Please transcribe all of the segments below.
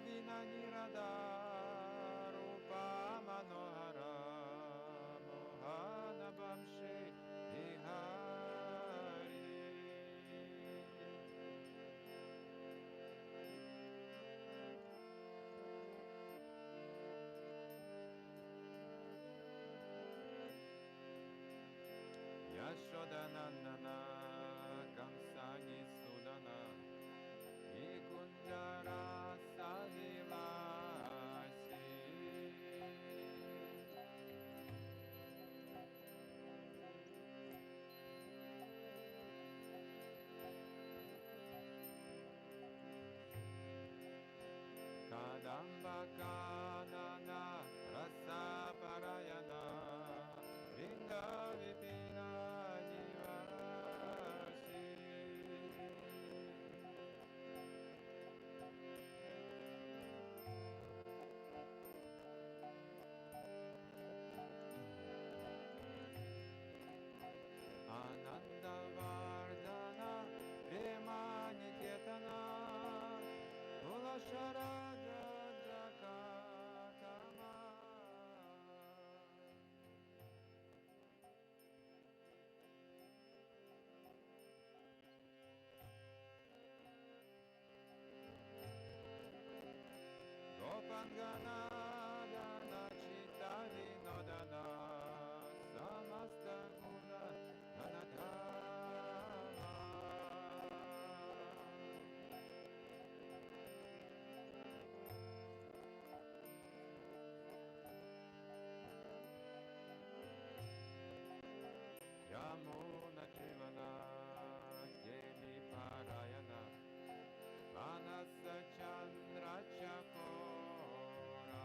Vina Nirada Rupa Manohara Mohana Vamshi Nihari. Yashodanandana Kamsani Sudana Nikunjara Sahilasi. Kadamba Kanana Rasa Parayana Vrinda Vipina Nivasi. Ananda Vardhana Vimani Ketana Kulasharaja Jakatama. Gopangana Dana Chitari Nodana Samasta Guna Anadama. Yamuna Jivana Geli Parayana Manasa Chandra Chakora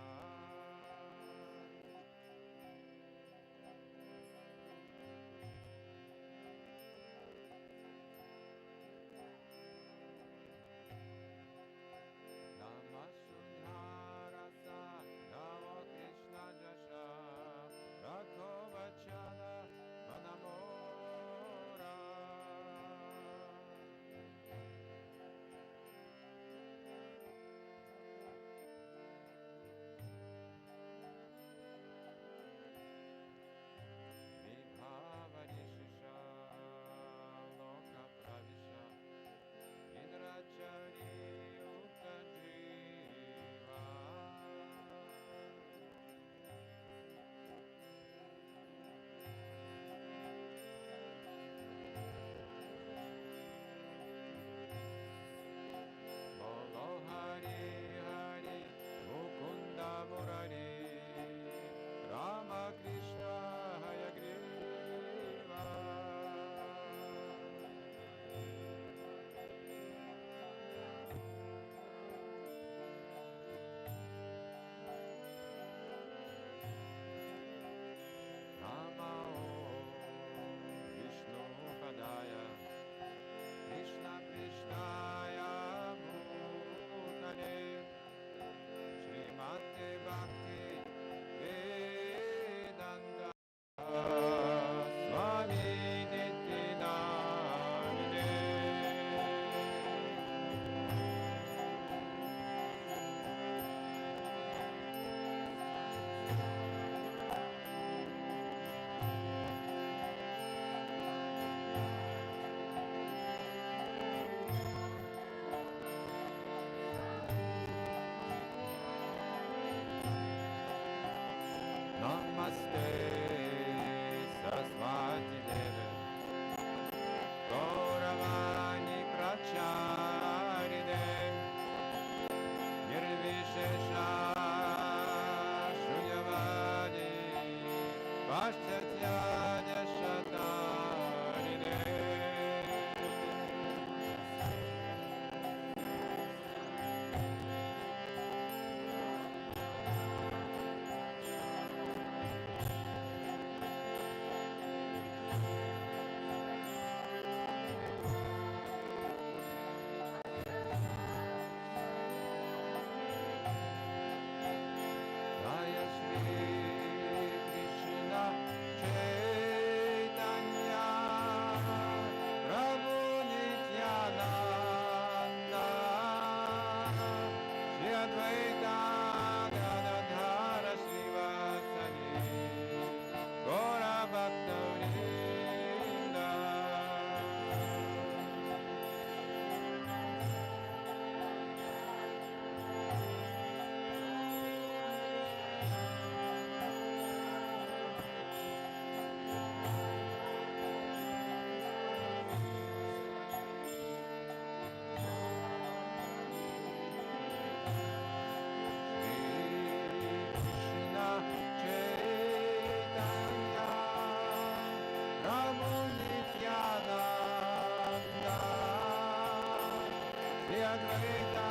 Shri Advaita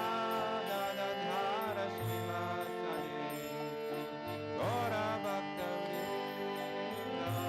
Gadadhara Srivasadi Gaura Bhakta Vrinda.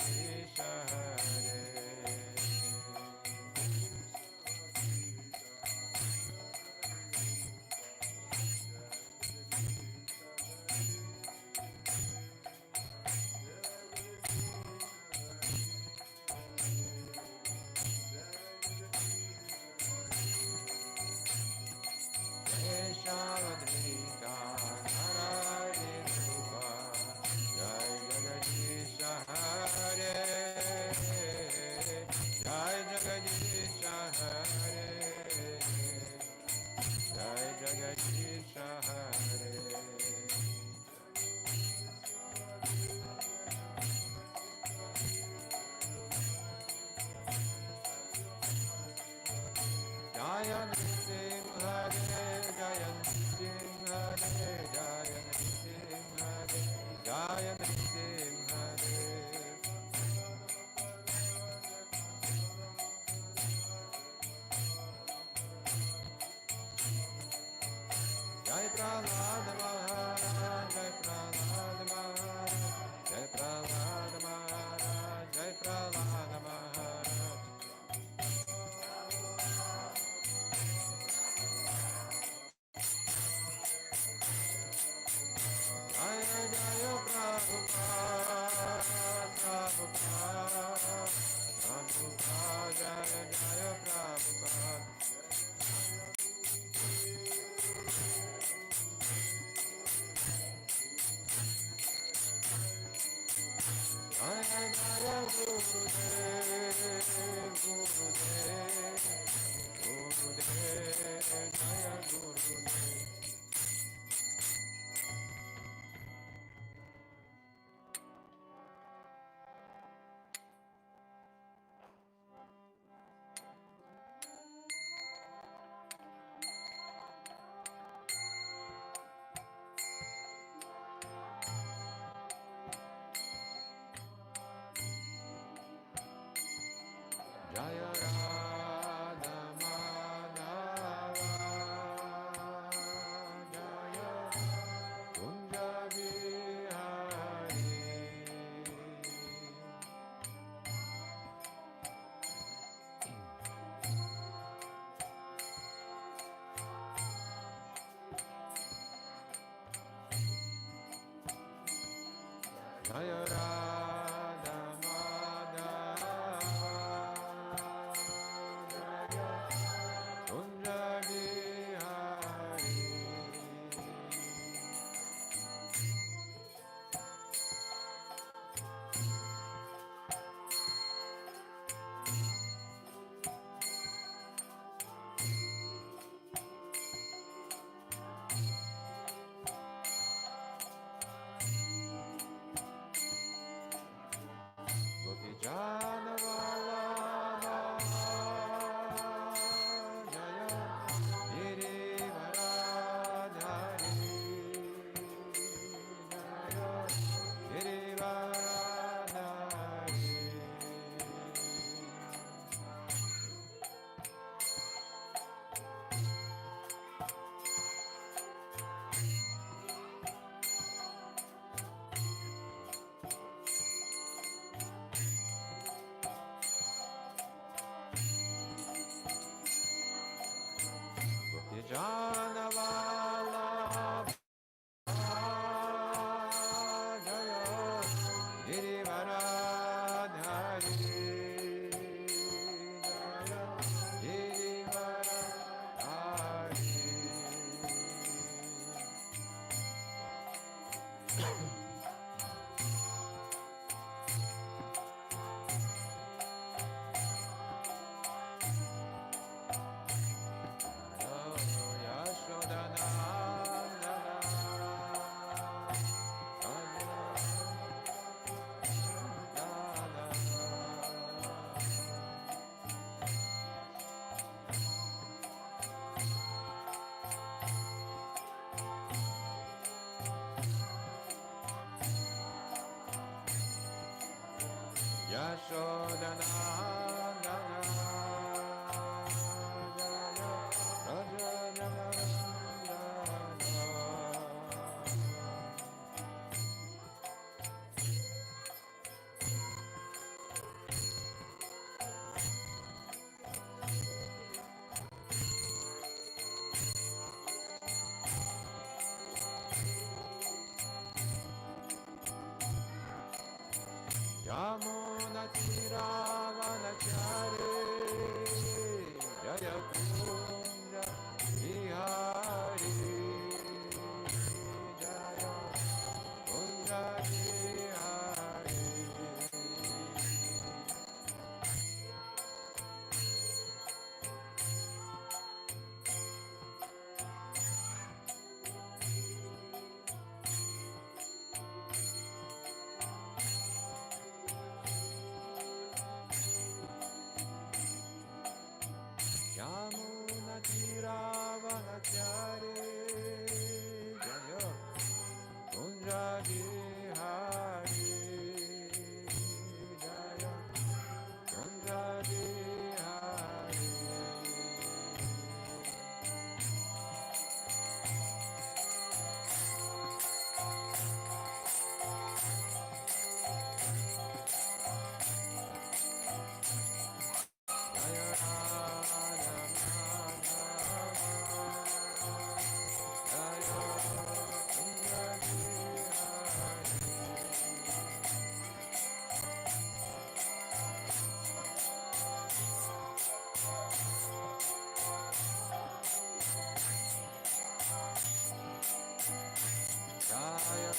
Jagadish Hare. Shavadrika Narayana Rupa Jai Jagadish Hare Jai Jagadish Hare Jai Jagadish Hare Jaya Singh Hare Jaya Singh Hare Jaya Singh Hare Jaya Singh Hare Jai Prahlad Maharaj Jai Prahlad Maharaj Jai Prahlad Maharaj Jai Prahlad Maharaj Jaya Jaya Prabhupada Prabhupada Prabhupada Jaya Jaya Prabhupada Jaya Jaya Gurudev Gurudev Gurudev Jaya Gurudev Jaya Radha Madhava Jaya Kunja Bihari Jaya Radha Madhava Jaya Kunja Bihari Gopi Jana Vallabha Jaya Girivaradhari Jaya Girivaradhari Gopi Jana Vallabha Jaya Girivaradhari Jaya Girivaradhari Yashodanandana Jaya Rajanandana Yamuna Tiravanachari Jaya Kunja Vihari Jaya Kunja Vihari Yamuna Tiravanachari Jaya Kunja Vihari Jaya Kunja Vihari Jaya Radha Jaya Kunja Jaya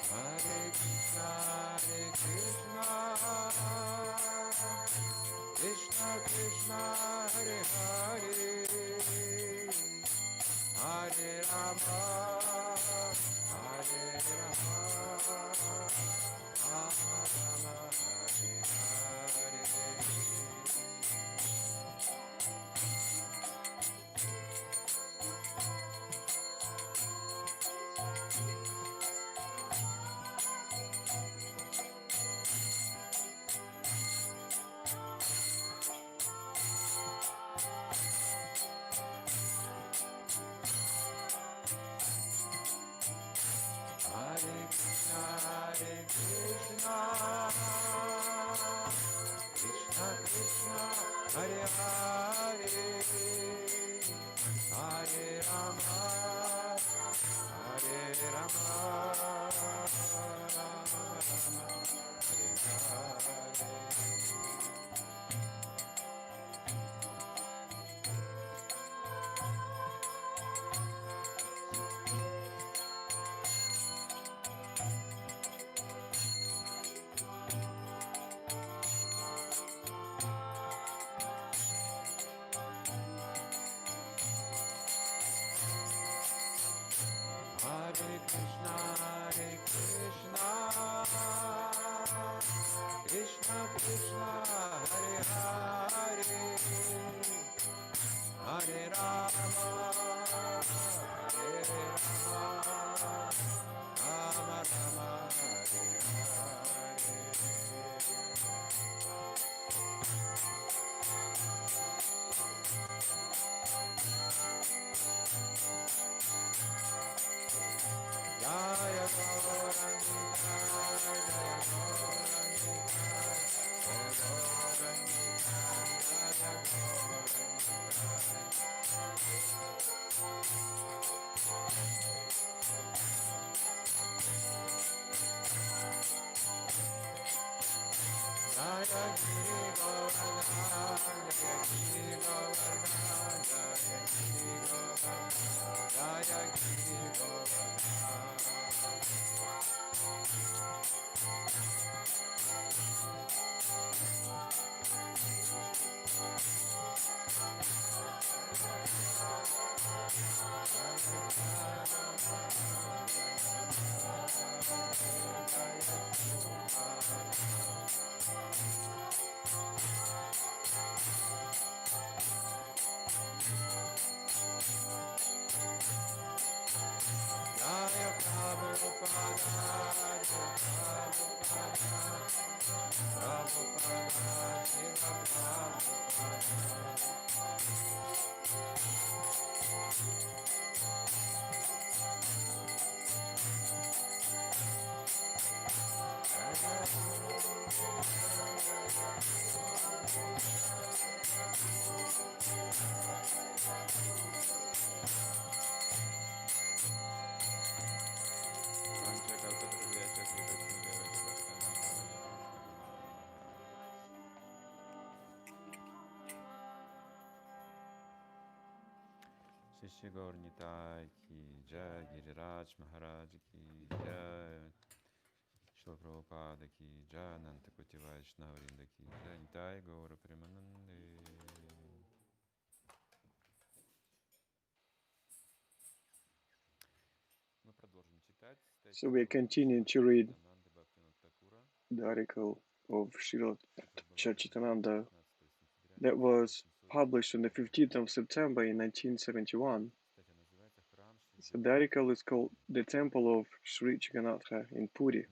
Hare Krishna, Krishna Krishna, Hare Hare, Hare Rama, Hare Rama, Rama Rama, Hare Hare. Hare Krishna, Krishna Krishna, Hare Hare, Hare Rama, Hare Rama, Rama Rama, Hare Hare. Hare Krishna, Krishna Krishna, Hare Hare, Hare Rama, Hare Rama, Rama Rama, Hare Hare. Jaya Gauranga, Jaya Gauranga, Jaya Gauranga, Jaya Jaya Giri Gauranga, Jaya Giri Gauranga, Jaya Giri Gauranga, Jaya Giri Gauranga. Shri Gaur Nitai ki jai, Giriraj Maharaj ki jai, Shri Prabhupada ki jai, Nanta Kuti Vaishnavrinda ki jai, Nitai Gaur Premanande. So we are continuing to read the article of Srila Chachitananda that was published on the 15th of September in 1971. So the article is called The Temple of Sri Jagannatha in Puri.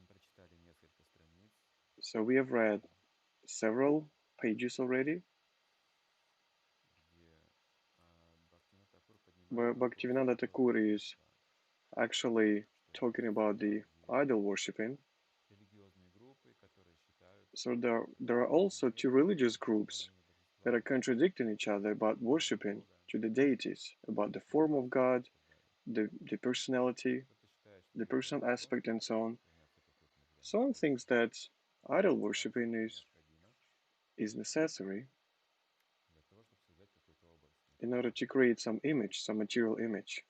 So we have read several pages already, where Bhaktivinoda Thakur is actually talking about the idol worshipping. So there are also two religious groups that are contradicting each other about worshipping to the deities, about the form of God, the personality, the personal aspect, and so on. Someone thinks that idol worshipping is necessary in order to create some image, some material image.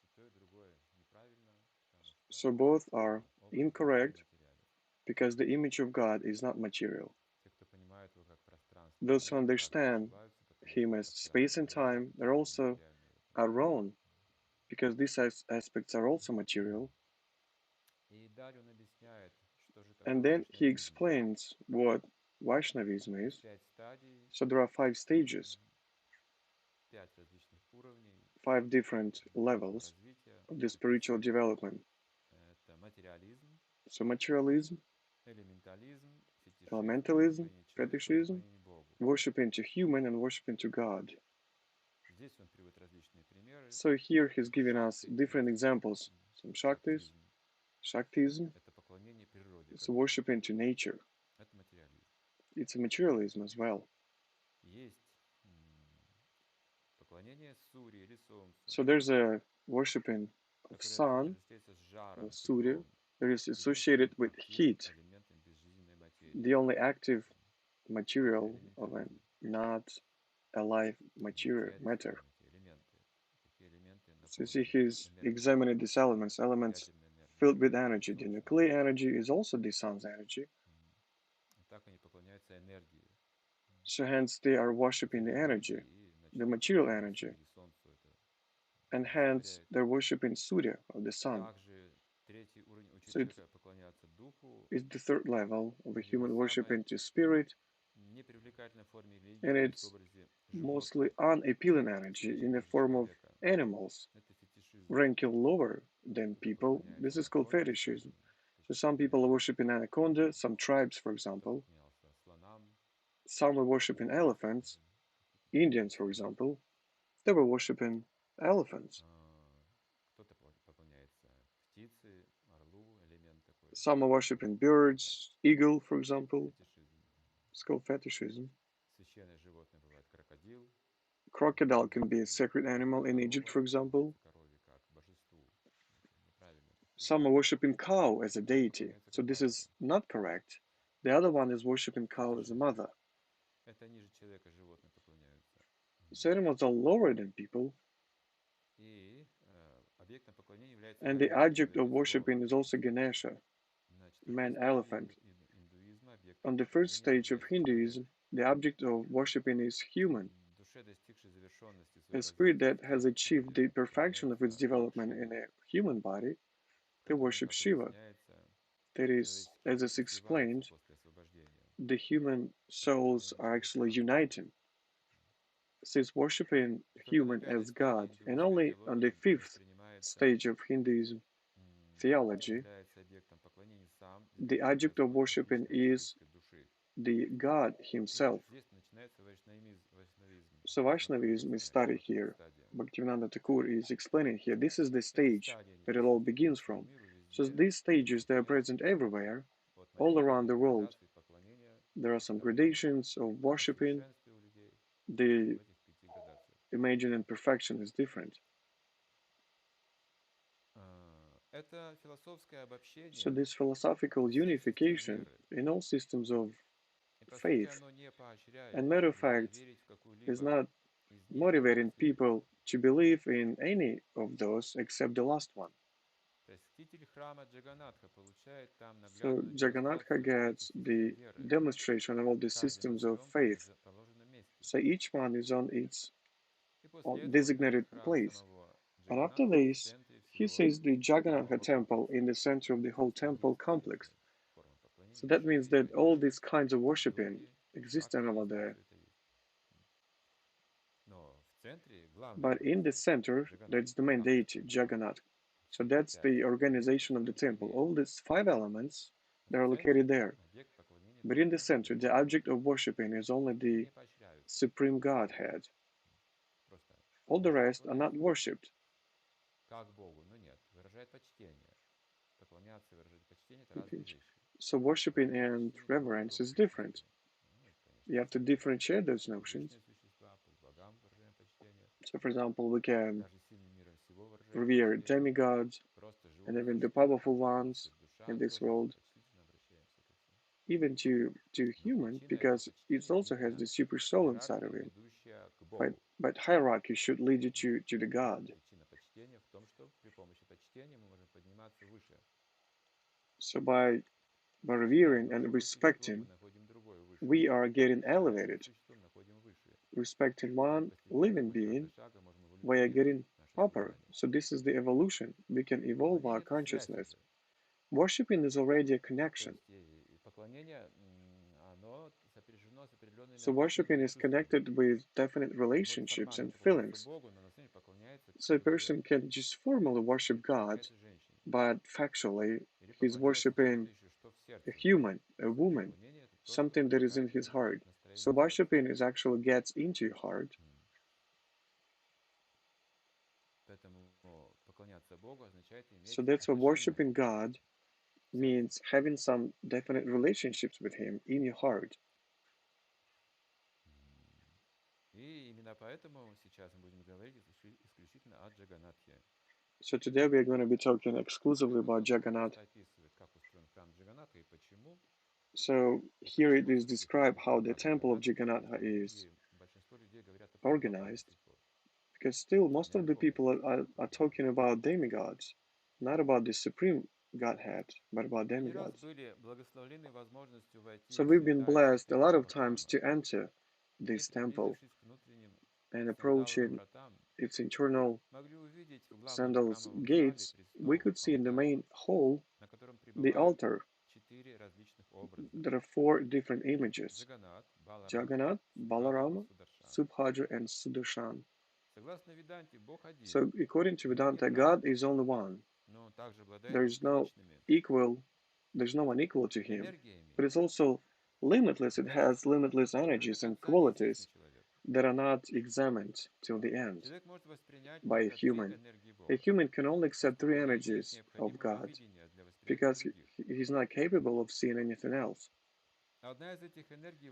So both are incorrect because the image of God is not material. Those who understand him as space and time, they're also are wrong because these aspects are also material. And then he explains what Vaishnavism is. So there are 5 stages, 5 different levels of the spiritual development. So materialism, elementalism, fetishism, worshiping to human and worshiping to God. So here he's giving us different examples. Some Shaktism, it's worshiping to nature. It's a materialism as well. So there's a worshiping of sun, Surya, that is associated with heat, the only active material of a not alive matter. So you see he's examining these elements filled with energy. The nuclear energy is also the sun's energy. So hence they are worshipping the energy, the material energy. And hence they're worshipping Surya, of the sun. So it's the third level of a human worshipping to spirit, and it's mostly unappealing energy in the form of animals, ranking lower than people. This is called fetishism. So some people are worshipping anaconda, some tribes, for example. Some are worshipping elephants. Indians, for example, they were worshipping elephants. Some are worshipping birds, eagle, for example. It's called fetishism. Crocodile can be a sacred animal in Egypt, for example. Some are worshipping cow as a deity, so this is not correct. The other one is worshipping cow as a mother. So animals are lower than people. And the object of worshipping is also Ganesha, man-elephant. On the first stage of Hinduism, the object of worshipping is human, a spirit that has achieved the perfection of its development in a human body. They worship Shiva. That is, as is explained, the human souls are actually uniting. Since worshipping human as God, and only on the 5th stage of Hinduism theology, the object of worshipping is the God himself. So Vaishnavism is studied here. Bhaktivinoda Thakur is explaining here. This is the stage that it all begins from. So these stages, they are present everywhere, all around the world. There are some gradations of worshipping. The imagine and perfection is different. So this philosophical unification in all systems of faith, and matter of fact, is not motivating people to believe in any of those except the last one. So Jagannatha gets the demonstration of all the systems of faith. So each one is on its designated place. And after this, he sees the Jagannatha temple in the center of the whole temple complex. So that means that all these kinds of worshiping exist over there. But in the center, that's the main deity, Jagannath. So that's the organization of the temple. All these 5 elements, they are located there. But in the center, the object of worshiping is only the Supreme Godhead. All the rest are not worshipped. Okay. So worshiping and reverence is different. You have to differentiate those notions. So for example, we can revere demigods and even the powerful ones in this world, even to human, because it also has the super soul inside of it. But hierarchy should lead you to the God. So by revering and respecting, we are getting elevated. Respecting one living being, we are getting upper. So this is the evolution. We can evolve our consciousness. Worshipping is already a connection. So worshipping is connected with definite relationships and feelings. So a person can just formally worship God, but factually he's worshipping a human, a woman, something that is in his heart. So worshipping is actually gets into your heart. So that's why worshipping God means having some definite relationships with Him in your heart. So today we are going to be talking exclusively about Jagannath. So here it is described how the temple of Jagannatha is organized, because still most of the people are talking about demigods, not about the Supreme Godhead, but about demigods. So we've been blessed a lot of times to enter this temple and approaching its internal sandals gates, we could see in the main hall the altar. There are 4 different images: Jagannath, Balarama, Subhadra, and Sudarshan. So according to Vedanta, God is only one. There's no one equal to him. But it's also limitless. It has limitless energies and qualities that are not examined till the end by a human. A human can only accept 3 energies of God because he's not capable of seeing anything else.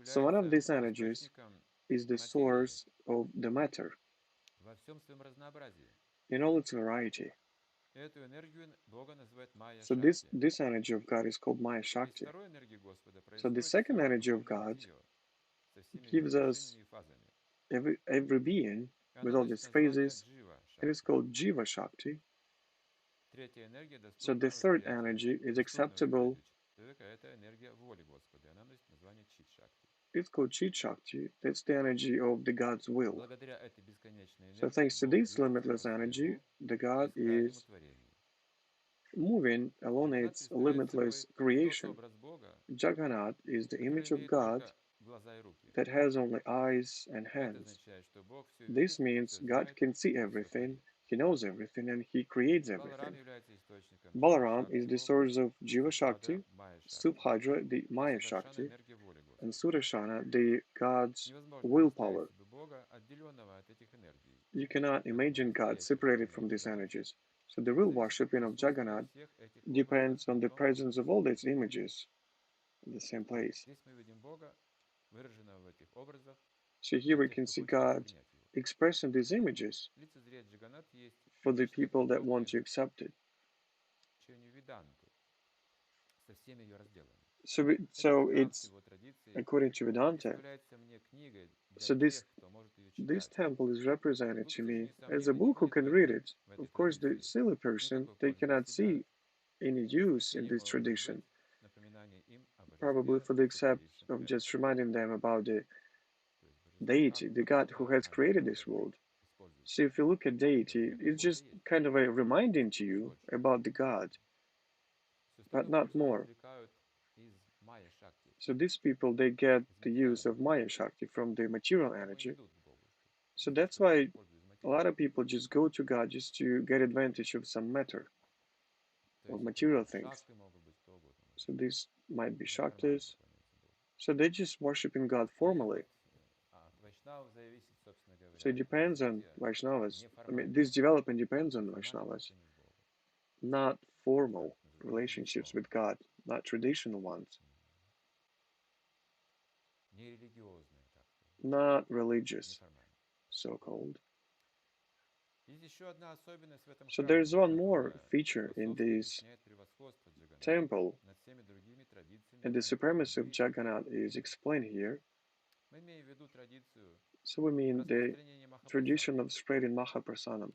So one of these energies is the source of the matter in all its variety. So this energy of God is called Maya Shakti. So the second energy of God gives us every being with all these phases. It is called Jiva Shakti. So the third energy is acceptable. It's called Chit Shakti. That's the energy of the God's will. So thanks to this limitless energy, the God is moving along its limitless creation. Jagannath is the image of God that has only eyes and hands. This means God can see everything, He knows everything, and He creates everything. Balaram is the source of Jiva Shakti, Subhadra the Maya Shakti, and Sudarshana the God's willpower. You cannot imagine God separated from these energies. So the real worshipping of Jagannath depends on the presence of all these images in the same place. So here we can see God expressing these images for the people that want to accept it. So it's according to Vedanta. So this temple is represented to me as a book who can read it. Of course, the silly person, they cannot see any use in this tradition, probably for the except of just reminding them about the deity, the God who has created this world. So if you look at deity, it's just kind of a reminding to you about the God, but not more. So these people, they get the use of Maya Shakti from the material energy. So that's why a lot of people just go to God just to get advantage of some matter, of material things. So these might be Shaktis. So they're just worshiping God formally. So it depends on Vaishnavas. I mean, this development depends on Vaishnavas, not formal relationships with God, not traditional ones, not religious, so-called. So there's one more feature in this temple, and the supremacy of Jagannath is explained here. So we mean the tradition of spreading Mahaprasadam.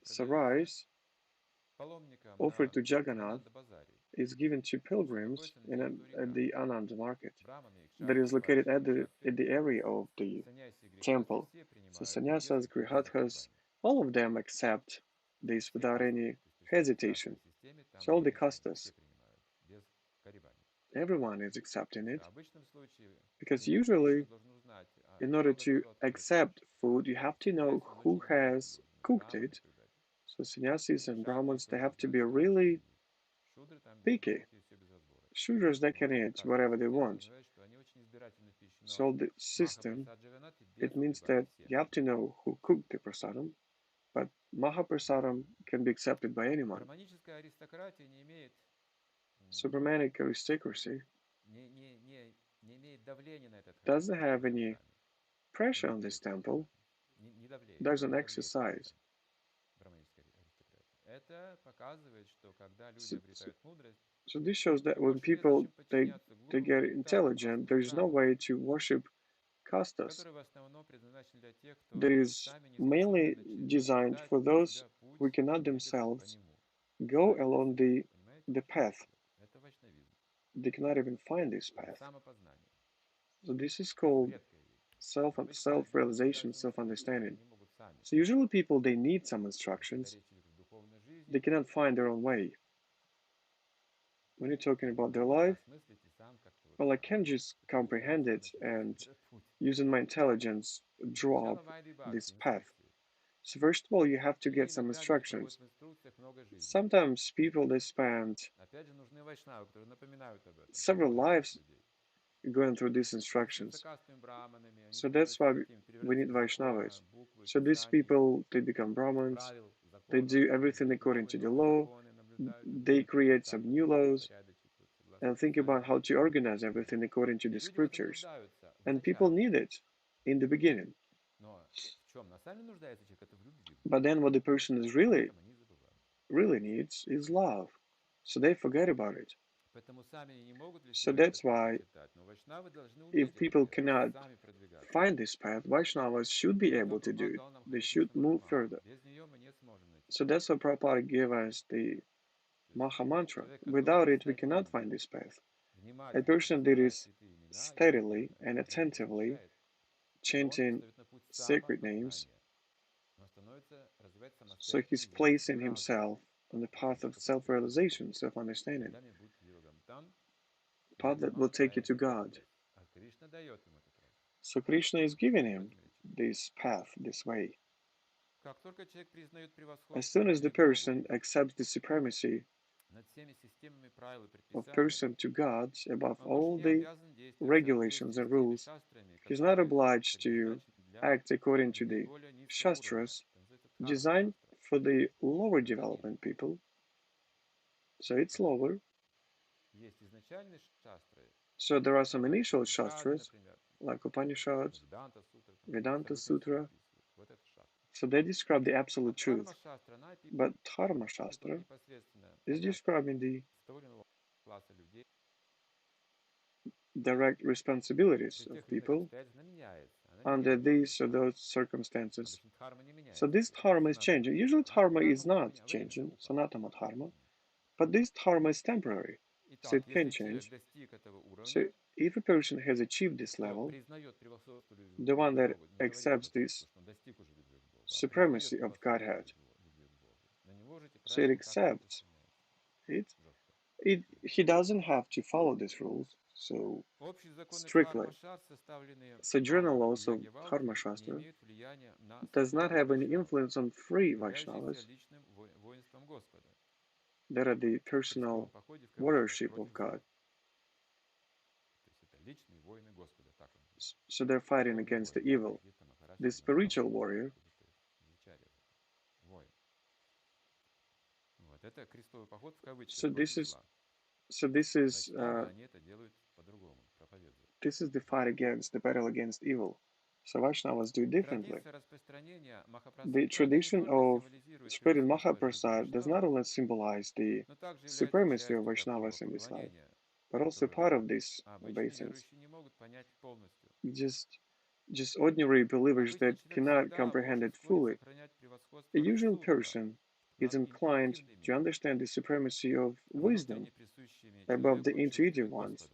So rice offered to Jagannath is given to pilgrims at the Anand market that is located at the area of the temple. So sannyasas, grihathas, all of them accept this without any hesitation. So all the kastas, everyone is accepting it, because usually in order to accept food, you have to know who has cooked it. So sannyasis and brahmins, they have to be really picky. Shudras, they can eat whatever they want. So the system, it means that you have to know who cooked the prasadam, but Mahaprasadam can be accepted by anyone. So Brahmanic aristocracy doesn't have any pressure on this temple. There's an exercise. So this shows that when people they get intelligent, there is no way to worship kastas. That is mainly designed for those who cannot themselves go along the path. They cannot even find this path. So this is called self-realization, self-understanding. So usually people, they need some instructions. They cannot find their own way. When you're talking about their life, well, I can just comprehend it and using my intelligence draw up this path. So first of all, you have to get some instructions. Sometimes people, they spend several lives going through these instructions. So that's why we need Vaishnavas. So these people, they become Brahmins, they do everything according to the law, they create some new laws, and think about how to organize everything according to the scriptures. And people need it in the beginning. But then what the person is really needs is love. So they forget about it. So that's why if people cannot find this path, Vaishnavas should be able to do it. They should move further. So that's why Prabhupada gave us the Maha Mantra. Without it, we cannot find this path. A person that is steadily and attentively chanting sacred names, so he's placing himself on the path of self-realization, self-understanding, path that will take you to God. So Krishna is giving him this path, this way. As soon as the person accepts the supremacy of person to God above all the regulations and rules, he's not obliged to act according to the shastras designed for the lower development people. So it's lower. So there are some initial shastras, like Upanishads, Vedanta Sutra. So they describe the absolute truth. But Dharma Shastra is describing the direct responsibilities of people under these or those circumstances. So this dharma is changing. Usually dharma is not changing, sanatana dharma, but this dharma is temporary, so it can change. So if a person has achieved this level, the one that accepts this supremacy of Godhead, so it accepts it, he doesn't have to follow these rules so strictly. So general laws of Dharma Shastra does not have any influence on free Vaishnavas that are the personal warriorship of God. So they're fighting against the evil. The spiritual warrior, so this is the fight against, the battle against evil. So Vaishnavas do it differently. The tradition of spreading Mahaprasad does not only symbolize the supremacy of Vaishnavas in this life, but also part of this obeisance. Just ordinary believers that cannot comprehend it fully. A usual person is inclined to understand the supremacy of wisdom above the intuitive ones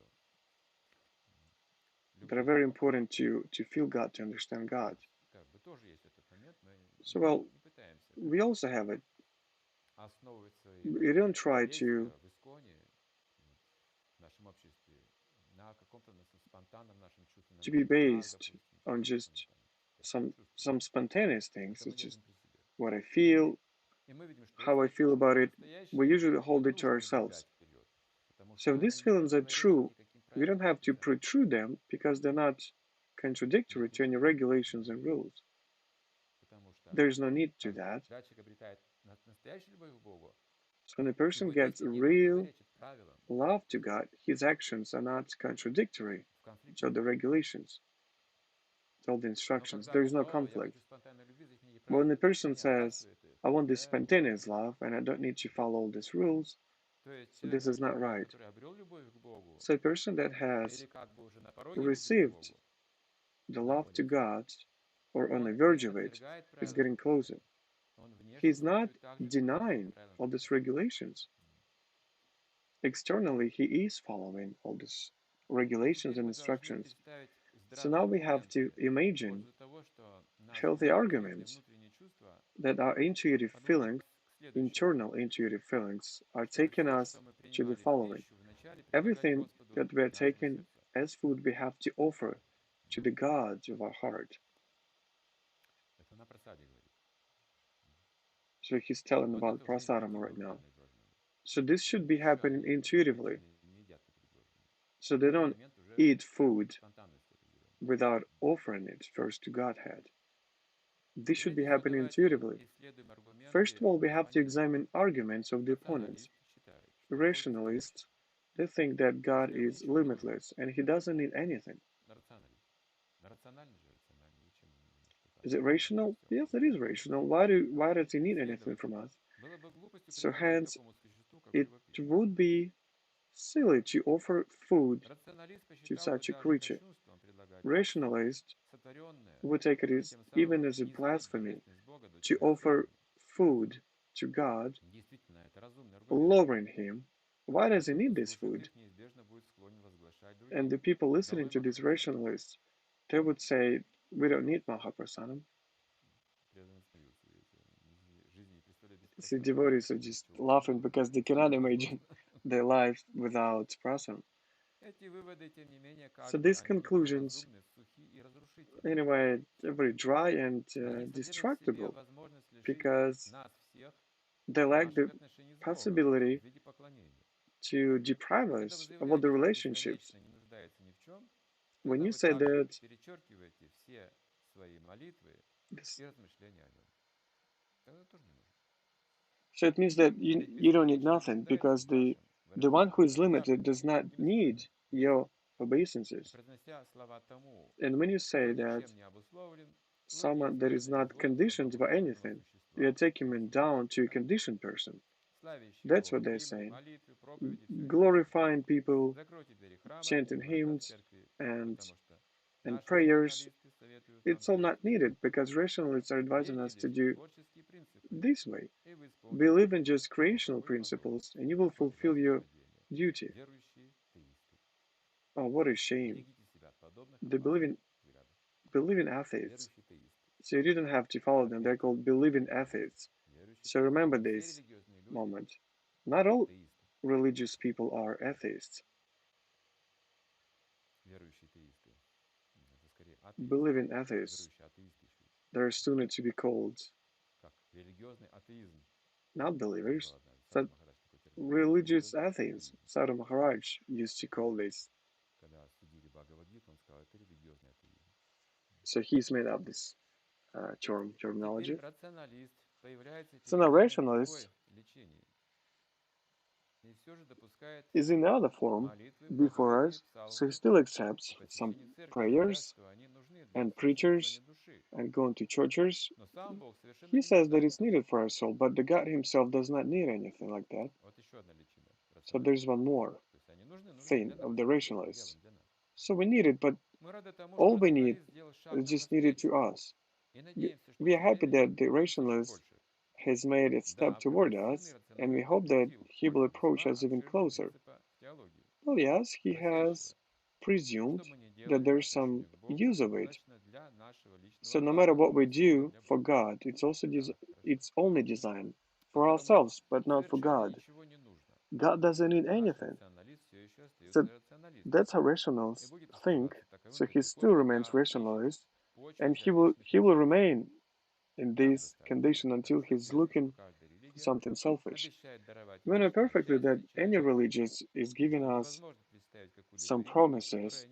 that are very important to feel God, to understand God. So, well, we also have it. We don't try to be based on just some spontaneous things. It's just what I feel, how I feel about it. We usually hold it to ourselves. So if these feelings are true, we don't have to protrude them because they're not contradictory to any regulations and rules. There's no need to that. So when a person gets real love to God, his actions are not contradictory to the regulations, to all the instructions. There is no conflict. But when the person says, I want this spontaneous love and I don't need to follow all these rules, so this is not right. So a person that has received the love to God or on the verge of it is getting closer. He's not denying all these regulations. Externally, he is following all these regulations and instructions. So now we have to imagine healthy arguments that our intuitive feelings, internal intuitive feelings, are taking us to the following. Everything that we are taking as food, we have to offer to the gods of our heart. So he's telling about prasadam right now. So this should be happening intuitively. So they don't eat food without offering it first to Godhead. This should be happening intuitively. First of all, we have to examine arguments of the opponents. Rationalists, they think that God is limitless and he doesn't need anything. Is it rational? Yes, it is rational. Why does he need anything from us? So hence, it would be silly to offer food to such a creature. Rationalists would take it as even as a blasphemy to offer food to God, lowering him. Why does he need this food? And the people listening to these rationalists, they would say, we don't need Mahaprasadam. The devotees are just laughing because they cannot imagine their life without prasadam. So these conclusions, anyway, are very dry and destructible because they lack the possibility to deprive us of all the relationships. When you say that so it means that you don't need nothing because the one who is limited does not need your obeisances. And when you say that someone that is not conditioned by anything, you are taking him down to a conditioned person. That's what they're saying. Glorifying people, chanting hymns and prayers, it's all not needed because rationalists are advising us to do this way. Believe in just creational principles and you will fulfill your duty. Oh, what a shame. They believe in atheists. So you didn't have to follow them. They're called believing atheists. So remember this moment. Not all religious people are atheists. Believing atheists. They're sooner to be called not believers, but religious atheists. Sadhu Maharaj used to call this. So he's made up this terminology. So now rationalist is in other form before us, so he still accepts some prayers and preachers and going to churches. He says that it's needed for our soul, but the God himself does not need anything like that. So there's one more thing of the rationalists. So we need it, but all we need is just needed to us. We are happy that the rationalist has made a step toward us, and we hope that he will approach us even closer. Well, yes, he has presumed that there's some use of it. So no matter what we do for God, it's only designed for ourselves, but not for God. God doesn't need anything. So that's how rationalists think. So he still remains rationalist, and he will remain in this condition until he's looking for something selfish. We know perfectly that any religion is giving us some promises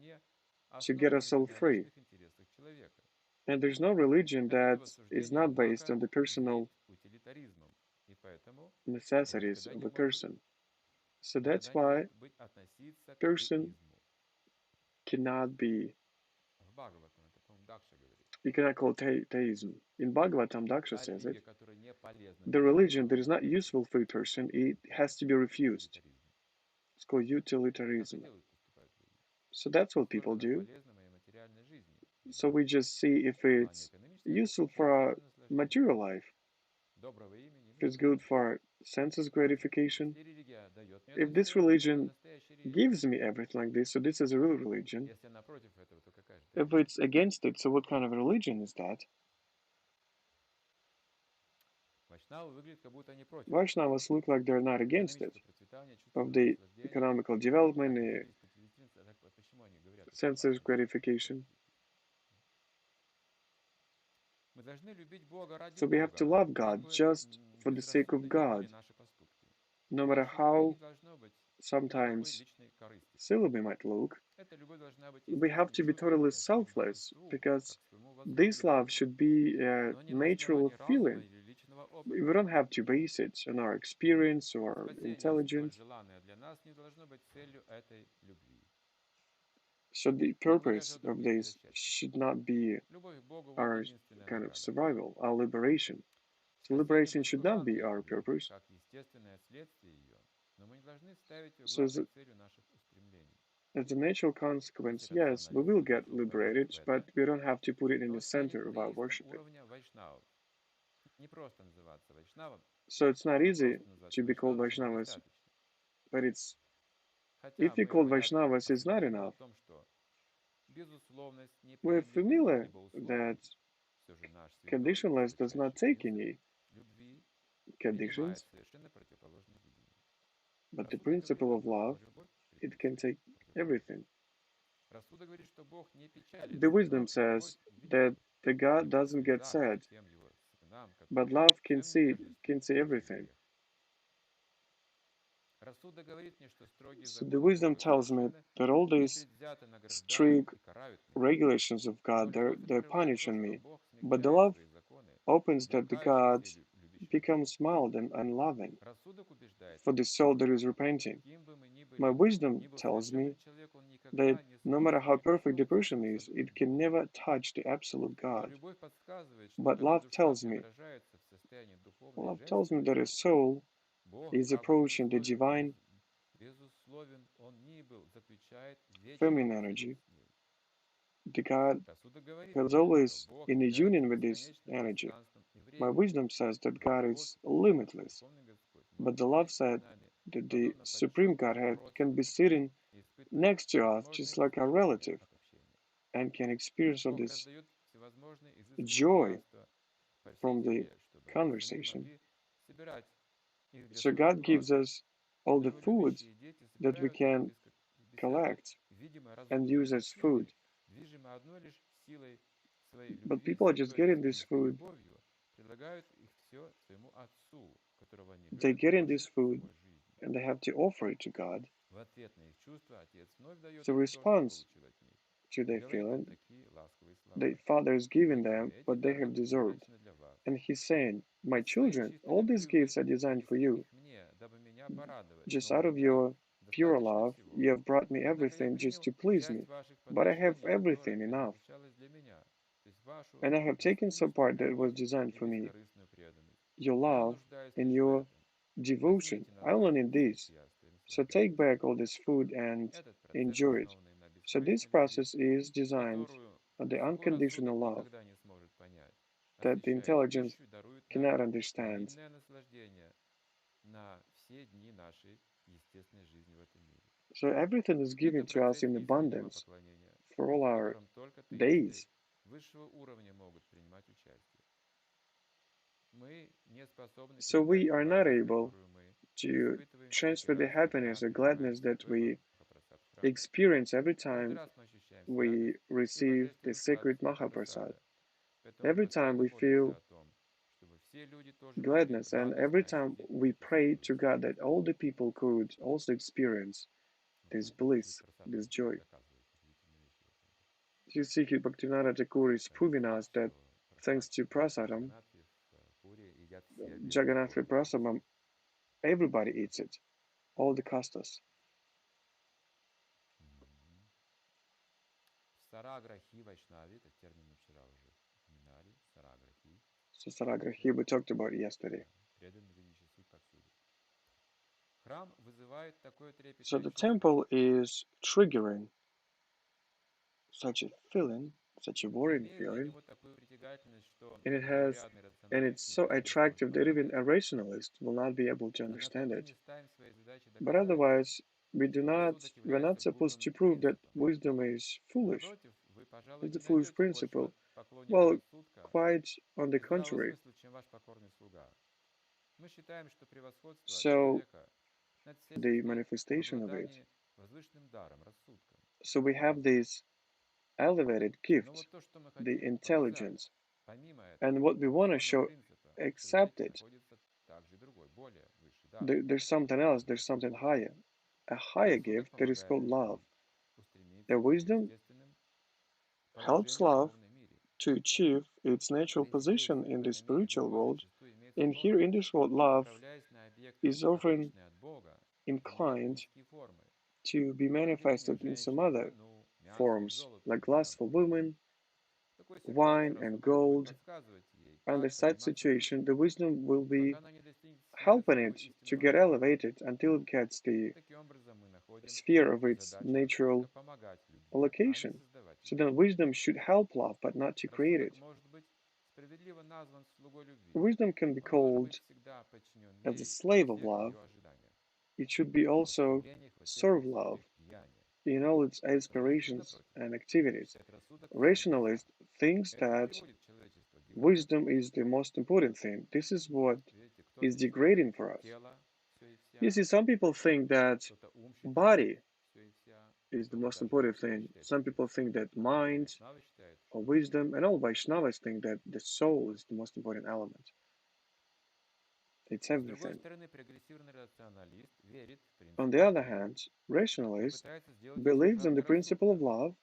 to get us all free. And there's no religion that is not based on the personal necessities of a person. So that's why person cannot be, you cannot call theism. In Bhagavatam, Daksha says it, the religion that is not useful for a person, it has to be refused. It's called utilitarianism. So that's what people do. So we just see if it's useful for our material life, if it's good for senses gratification. If this religion gives me everything like this, so this is a real religion. If it's against it, so what kind of religion is that? Vaishnavas look like they're not against it, of the economical development, the senses gratification. So we have to love God just for the sake of God, no matter how sometimes silly we might look. We have to be totally selfless, because this love should be a natural feeling. We don't have to base it on our experience or intelligence. So the purpose of this should not be our kind of survival, our liberation. So liberation should not be our purpose. So as a natural consequence, yes, we will get liberated, but we don't have to put it in the center of our worshiping. So it's not easy to be called Vaishnavas, but if you call Vaishnavas, it's not enough. We're familiar that conditionless does not take any conditions, but the principle of love, it can take everything. The wisdom says that the God doesn't get sad, but love can see everything. So the wisdom tells me that all these strict regulations of God, they're punishing me, but the love opens that the God becomes mild and loving for the soul that is repenting. My wisdom tells me that no matter how perfect the person is, it can never touch the absolute God. But love tells me that a soul is approaching the divine feminine energy. The God is always in a union with this energy. My wisdom says that God is limitless, but the love said that the Supreme Godhead can be sitting next to us just like a relative and can experience all this joy from the conversation. So God gives us all the food that we can collect and use as food. But people are just getting this food. They get in this food and they have to offer it to God. The response to their feeling, the Father is giving them what they have deserved. And He's saying, my children, all these gifts are designed for you. Just out of your pure love, you have brought me everything just to please me. But I have everything enough. And I have taken some part that was designed for me. Your love and your devotion. I only need this. So take back all this food and enjoy it. So this process is designed on the unconditional love that the intelligence cannot understand. So everything is given to us in abundance for all our days. So we are not able to transfer the happiness or gladness that we experience every time we receive the sacred Mahaprasad. Every time we feel gladness and every time we pray to God that all the people could also experience this bliss, this joy. You see, Bhaktivinoda Thakur is proving us that thanks to prasadam, Jagannath prasadam, everybody eats it, all the castas. So Saragrahi we talked about yesterday. So the temple is triggering such a feeling, such a worrying feeling, and it's so attractive that even a rationalist will not be able to understand it. But otherwise, we're not supposed to prove that wisdom is foolish. It's a foolish principle. Well, quite on the contrary. So, the manifestation of it. So we have this elevated gift, the intelligence, and what we want to show, accept it. There's something else, there's something higher, a higher gift that is called love. The wisdom helps love to achieve its natural position in the spiritual world, and here in this world, love is often inclined to be manifested in some other forms, like lust for women, wine, and gold. Under such situation, the wisdom will be helping it to get elevated until it gets the sphere of its natural location. So then wisdom should help love, but not to create it. Wisdom can be called as a slave of love. It should be also serve love in all its aspirations and activities. Rationalist thinks that wisdom is the most important thing. This is what is degrading for us. You see, some people think that body is the most important thing. Some people think that mind or wisdom, and all Vaishnavas think that the soul is the most important element. It's everything. On the other hand, rationalist believes in the principle of love,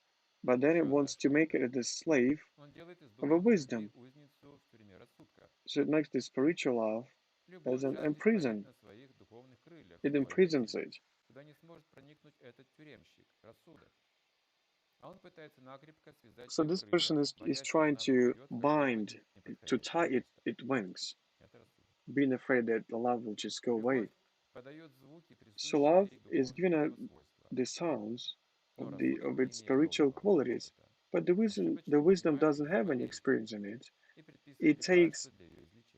but then it wants to make it the slave of a wisdom. So it makes the spiritual love as an imprison. It imprisons it. So this person is trying to bind, to tie it wings. being afraid that the love will just go away. So love is given the sounds of its spiritual qualities, but the wisdom doesn't have any experience in it. It takes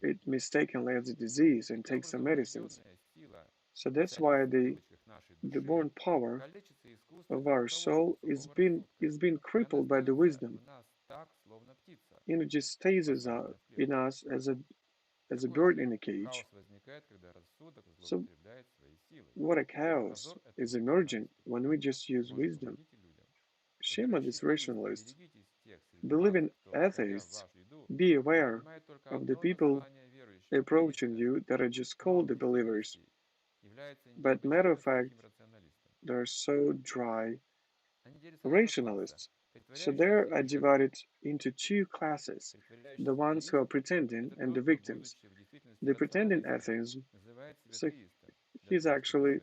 it mistakenly as a disease and takes some medicines. So that's why the born power of our soul is being crippled by the wisdom. It just stays in us as a bird in a cage. So what a chaos is emerging when we just use wisdom. Shame on these rationalists. Believe in atheists. Be aware of the people approaching you that are just called the believers. But matter of fact, they're so dry rationalists. So they are divided into two classes, the ones who are pretending and the victims. The pretending atheism, so he's actually,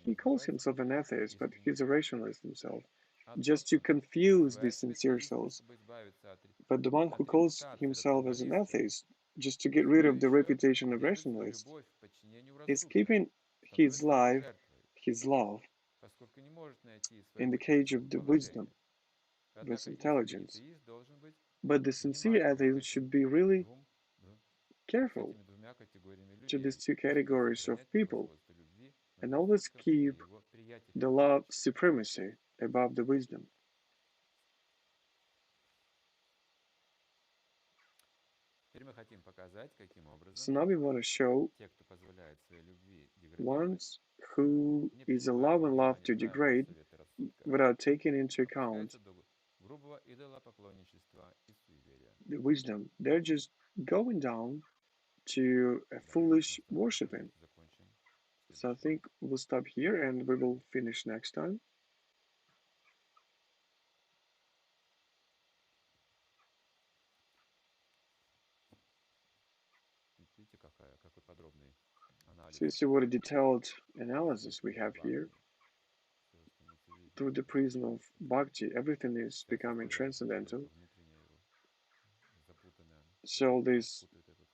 he calls himself an atheist, but he's a rationalist himself, just to confuse the sincere souls. But the one who calls himself as an atheist, just to get rid of the reputation of rationalist, is keeping his life, his love, in the cage of the wisdom, with intelligence. But the sincere atheist should be really careful to these two categories of people and always keep the love supremacy above the wisdom. So now we want to show ones who is allowing love to degrade without taking into account the wisdom. They're just going down to a foolish worshipping. So I think we'll stop here and we will finish next time. So you see what a detailed analysis we have here. Through the prism of bhakti, everything is becoming transcendental. So all these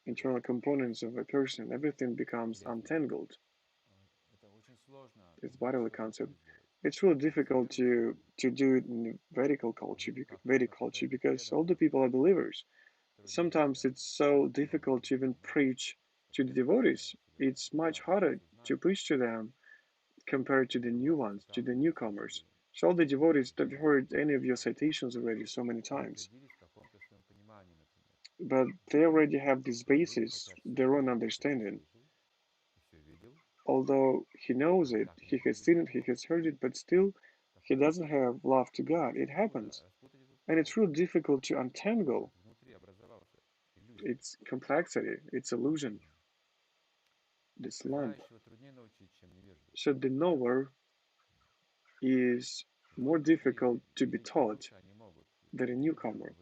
internal components of a person, everything becomes untangled. It's bodily concept. It's really difficult to do it in Vedic culture because all the people are believers. Sometimes it's so difficult to even preach to the devotees. It's much harder to preach to them compared to the new ones, to the newcomers. So all the devotees that heard any of your citations already so many times, but they already have this basis, their own understanding. Although he knows it, he has seen it, he has heard it, but still he doesn't have love to God. It happens. And it's really difficult to untangle its complexity, its illusion, this lump. So the knower is more difficult to be taught than a newcomer.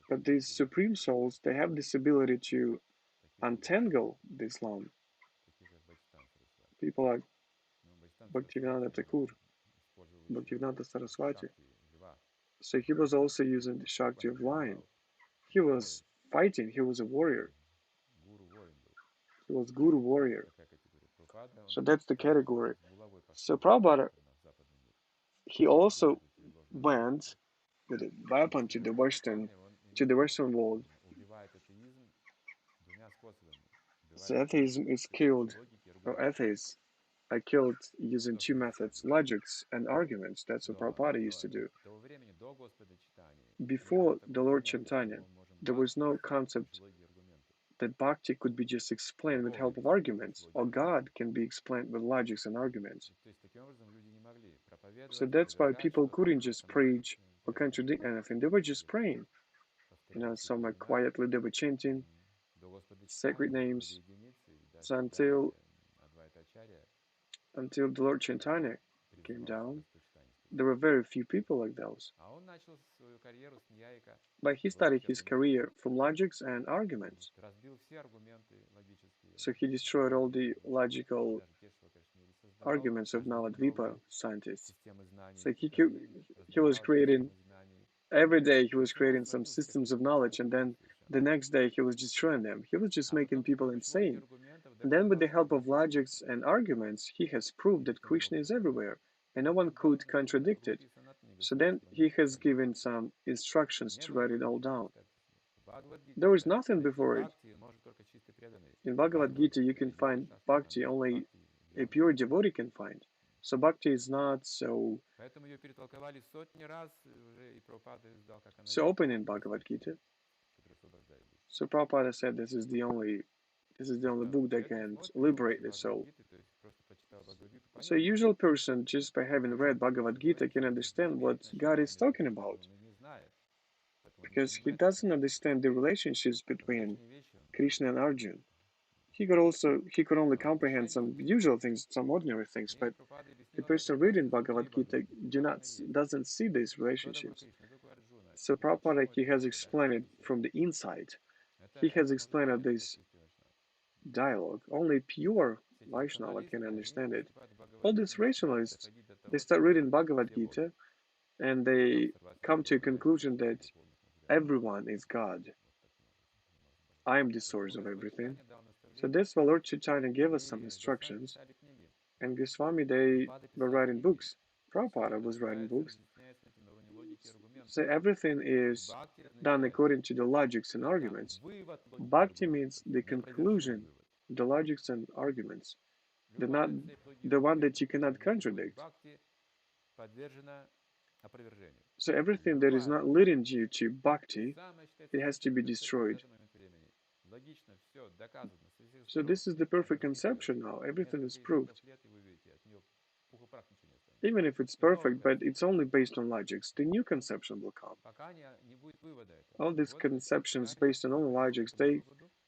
But these supreme souls, they have this ability to untangle this lump. People like Bhaktivedanta Thakur, Bhaktivedanta Saraswati. So he was also using the Shakti of lion. He was fighting, he was a warrior. He was Guru warrior. So that's the category. So Prabhupada, he also went with a weapon to the Western world. So atheism is killed, or atheists are killed using two methods, logics and arguments. That's what Prabhupada used to do. Before the Lord Chaitanya, there was no concept that bhakti could be just explained with help of arguments, or God can be explained with logics and arguments. So that's why people couldn't just preach or contradict anything. They were just praying. Somewhere quietly they were chanting sacred names. So until the Lord Chaitanya came down, there were very few people like those. But he started his career from logics and arguments. So he destroyed all the logical arguments of Navadvipa scientists. So he was creating, every day he was creating some systems of knowledge, and then the next day he was destroying them. He was just making people insane. And then with the help of logics and arguments, he has proved that Krishna is everywhere, and no one could contradict it. So then he has given some instructions to write it all down. There is nothing before it. In Bhagavad Gita, you can find bhakti only a pure devotee can find. So bhakti is not so open in Bhagavad Gita. So Prabhupada said this is the only book that can liberate the soul. So a usual person, just by having read Bhagavad Gita, can understand what God is talking about, because he doesn't understand the relationships between Krishna and Arjuna. He could only comprehend some usual things, some ordinary things, but the person reading Bhagavad Gita doesn't see these relationships. So Prabhupada, he has explained it from the inside. He has explained this dialogue. Only pure Vaishnava can understand it. All these rationalists, they start reading Bhagavad Gita and they come to a conclusion that everyone is God. I am the source of everything. So that's why Lord Chaitanya gave us some instructions, and Goswami, they were writing books. Prabhupada was writing books. So everything is done according to the logics and arguments. Bhakti means the conclusion, the logics and arguments. The one that you cannot contradict. So everything that is not leading you to bhakti, it has to be destroyed. So this is the perfect conception now. Everything is proved. Even if it's perfect, but it's only based on logics, the new conception will come. All these conceptions based on only logics, they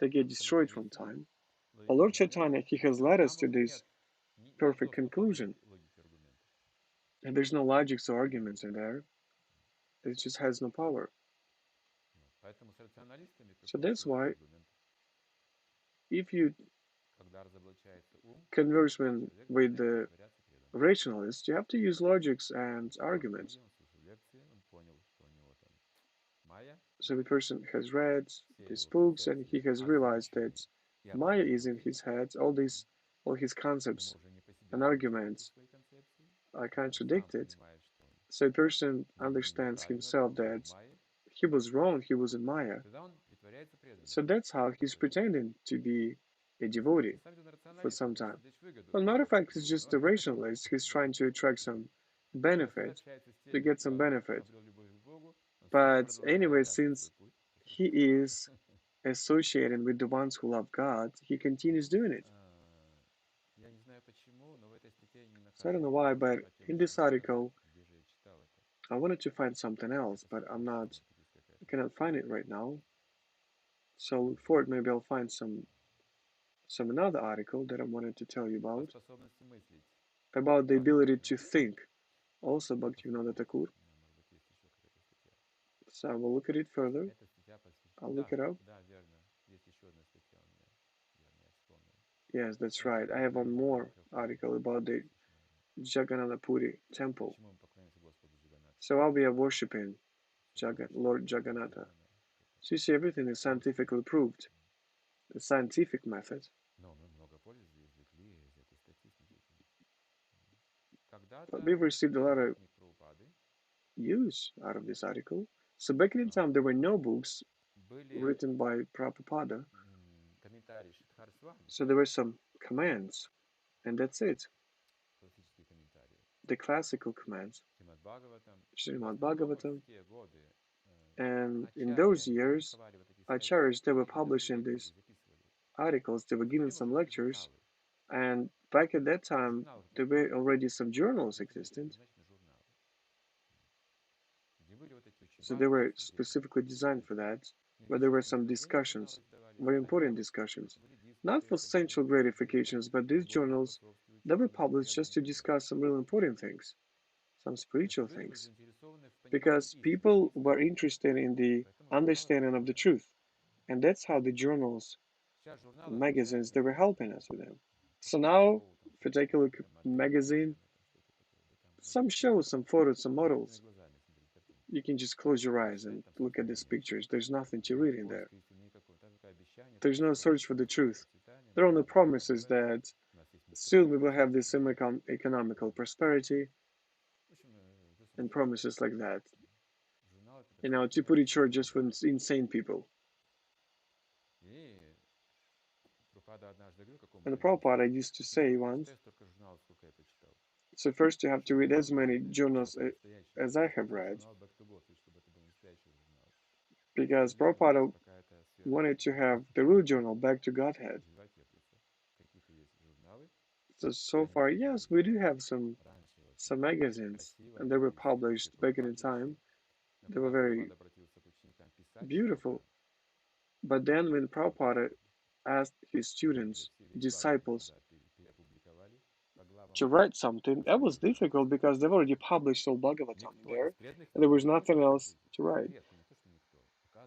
get destroyed from time. But Lord Chaitanya, he has led us to this perfect conclusion. And there's no logics or arguments in there. It just has no power. So that's why if you converse with the rationalists, you have to use logics and arguments. So the person has read these books and he has realized that Maya is in his head, all his concepts and arguments are contradicted. So a person understands himself that he was wrong, he was in Maya. So that's how he's pretending to be a devotee for some time. Well, matter of fact, he's just a rationalist. He's trying to attract some benefit, to get some benefit. But anyway, since he is associating with the ones who love God, he continues doing it. So I don't know why, but in this article, I wanted to find something else, but I cannot find it right now. So look forward, maybe I'll find some another article that I wanted to tell you about the ability to think, also Bhaktivinoda Thakur. So I will look at it further. I'll look it up. Yes, that's right. I have one more article about the Jagannath Puri temple. So I'll be worshipping Lord Jagannatha. So you see, everything is scientifically proved. The scientific method. But we've received a lot of use out of this article. So back in time, there were no books written by Prabhupada. So there were some commands, and that's it. The classical commands, Srimad Bhagavatam. And in those years, acharyas, they were publishing these articles, they were giving some lectures, and back at that time, there were already some journals existent. So they were specifically designed for that, but there were some discussions, very important discussions, not for sensual gratifications, but these journals, they were published just to discuss some real important things, some spiritual things, because people were interested in the understanding of the truth, and that's how the journals, magazines, they were helping us with them. So now, if you take a look at the magazine, some shows, some photos, some models, you can just close your eyes and look at these pictures. There's nothing to read in there. There's no search for the truth. There are only promises that soon we will have this economical prosperity and promises like that. You know, to put it short, just for insane people. And Prabhupada used to say once, so first you have to read as many journals as I have read, because Prabhupada wanted to have the real journal, Back to Godhead. So far, yes, we do have some magazines, and they were published back in the time. They were very beautiful. But then when Prabhupada asked his students, disciples, to write something, that was difficult because they've already published all Bhagavatam there, and there was nothing else to write.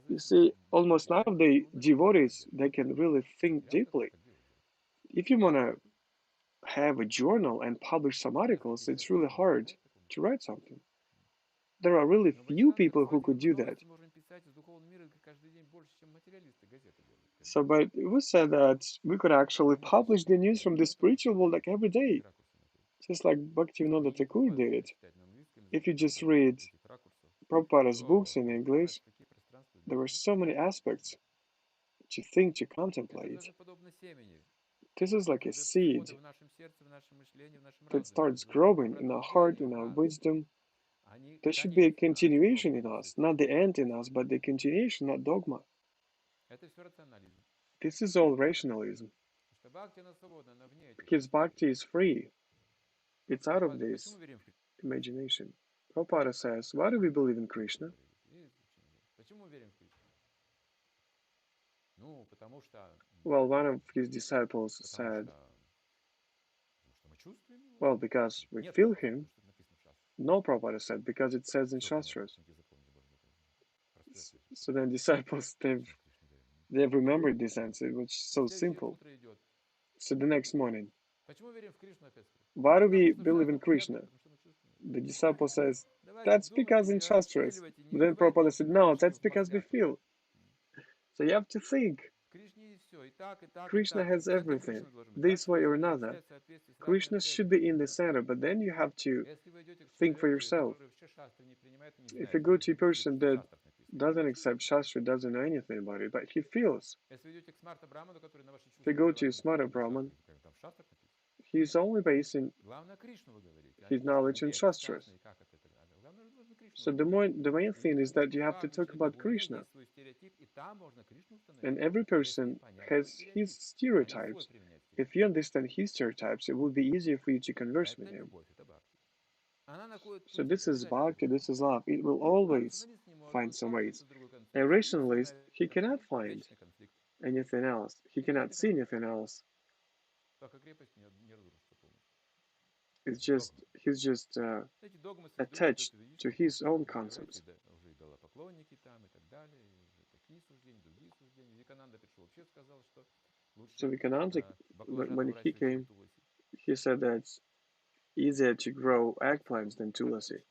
You see, almost none of the devotees, they can really think deeply. If you want to have a journal and publish some articles, it's really hard to write something. There are really few people who could do that. So, but it was said that we could actually publish the news from the spiritual world like every day, just like Bhaktivinoda Thakur did it. If you just read Prabhupada's books in English, there were so many aspects to think, to contemplate. This is like a seed that starts growing in our heart, in our wisdom. There should be a continuation in us, not the end in us, but the continuation, not dogma. This is all rationalism. Because bhakti is free. It's out of this imagination. Prabhupada says, why do we believe in Krishna? Well, one of his disciples said, well, because we feel him. No, Prabhupada said, because it says in Shastras. So then disciples, they've remembered this answer, which is so simple. So the next morning, why do we believe in Krishna? The disciple says, that's because in Shastras. But then Prabhupada said, no, that's because we feel. So you have to think. Krishna has everything, this way or another. Krishna should be in the center, but then you have to think for yourself. If you go to a person that doesn't accept Shastra, doesn't know anything about it, but he feels. If you go to a smarter Brahman, he's only basing his knowledge on Shastras. So the main thing is that you have to talk about Krishna. And every person has his stereotypes. If you understand his stereotypes, it will be easier for you to converse with him. So this is bhakti, this is love. It will always find some ways. A rationalist, he cannot find anything else. He cannot see anything else. He's just attached to his own concepts. So Vivekananda, when he came, he said that it's easier to grow eggplants than tulasi.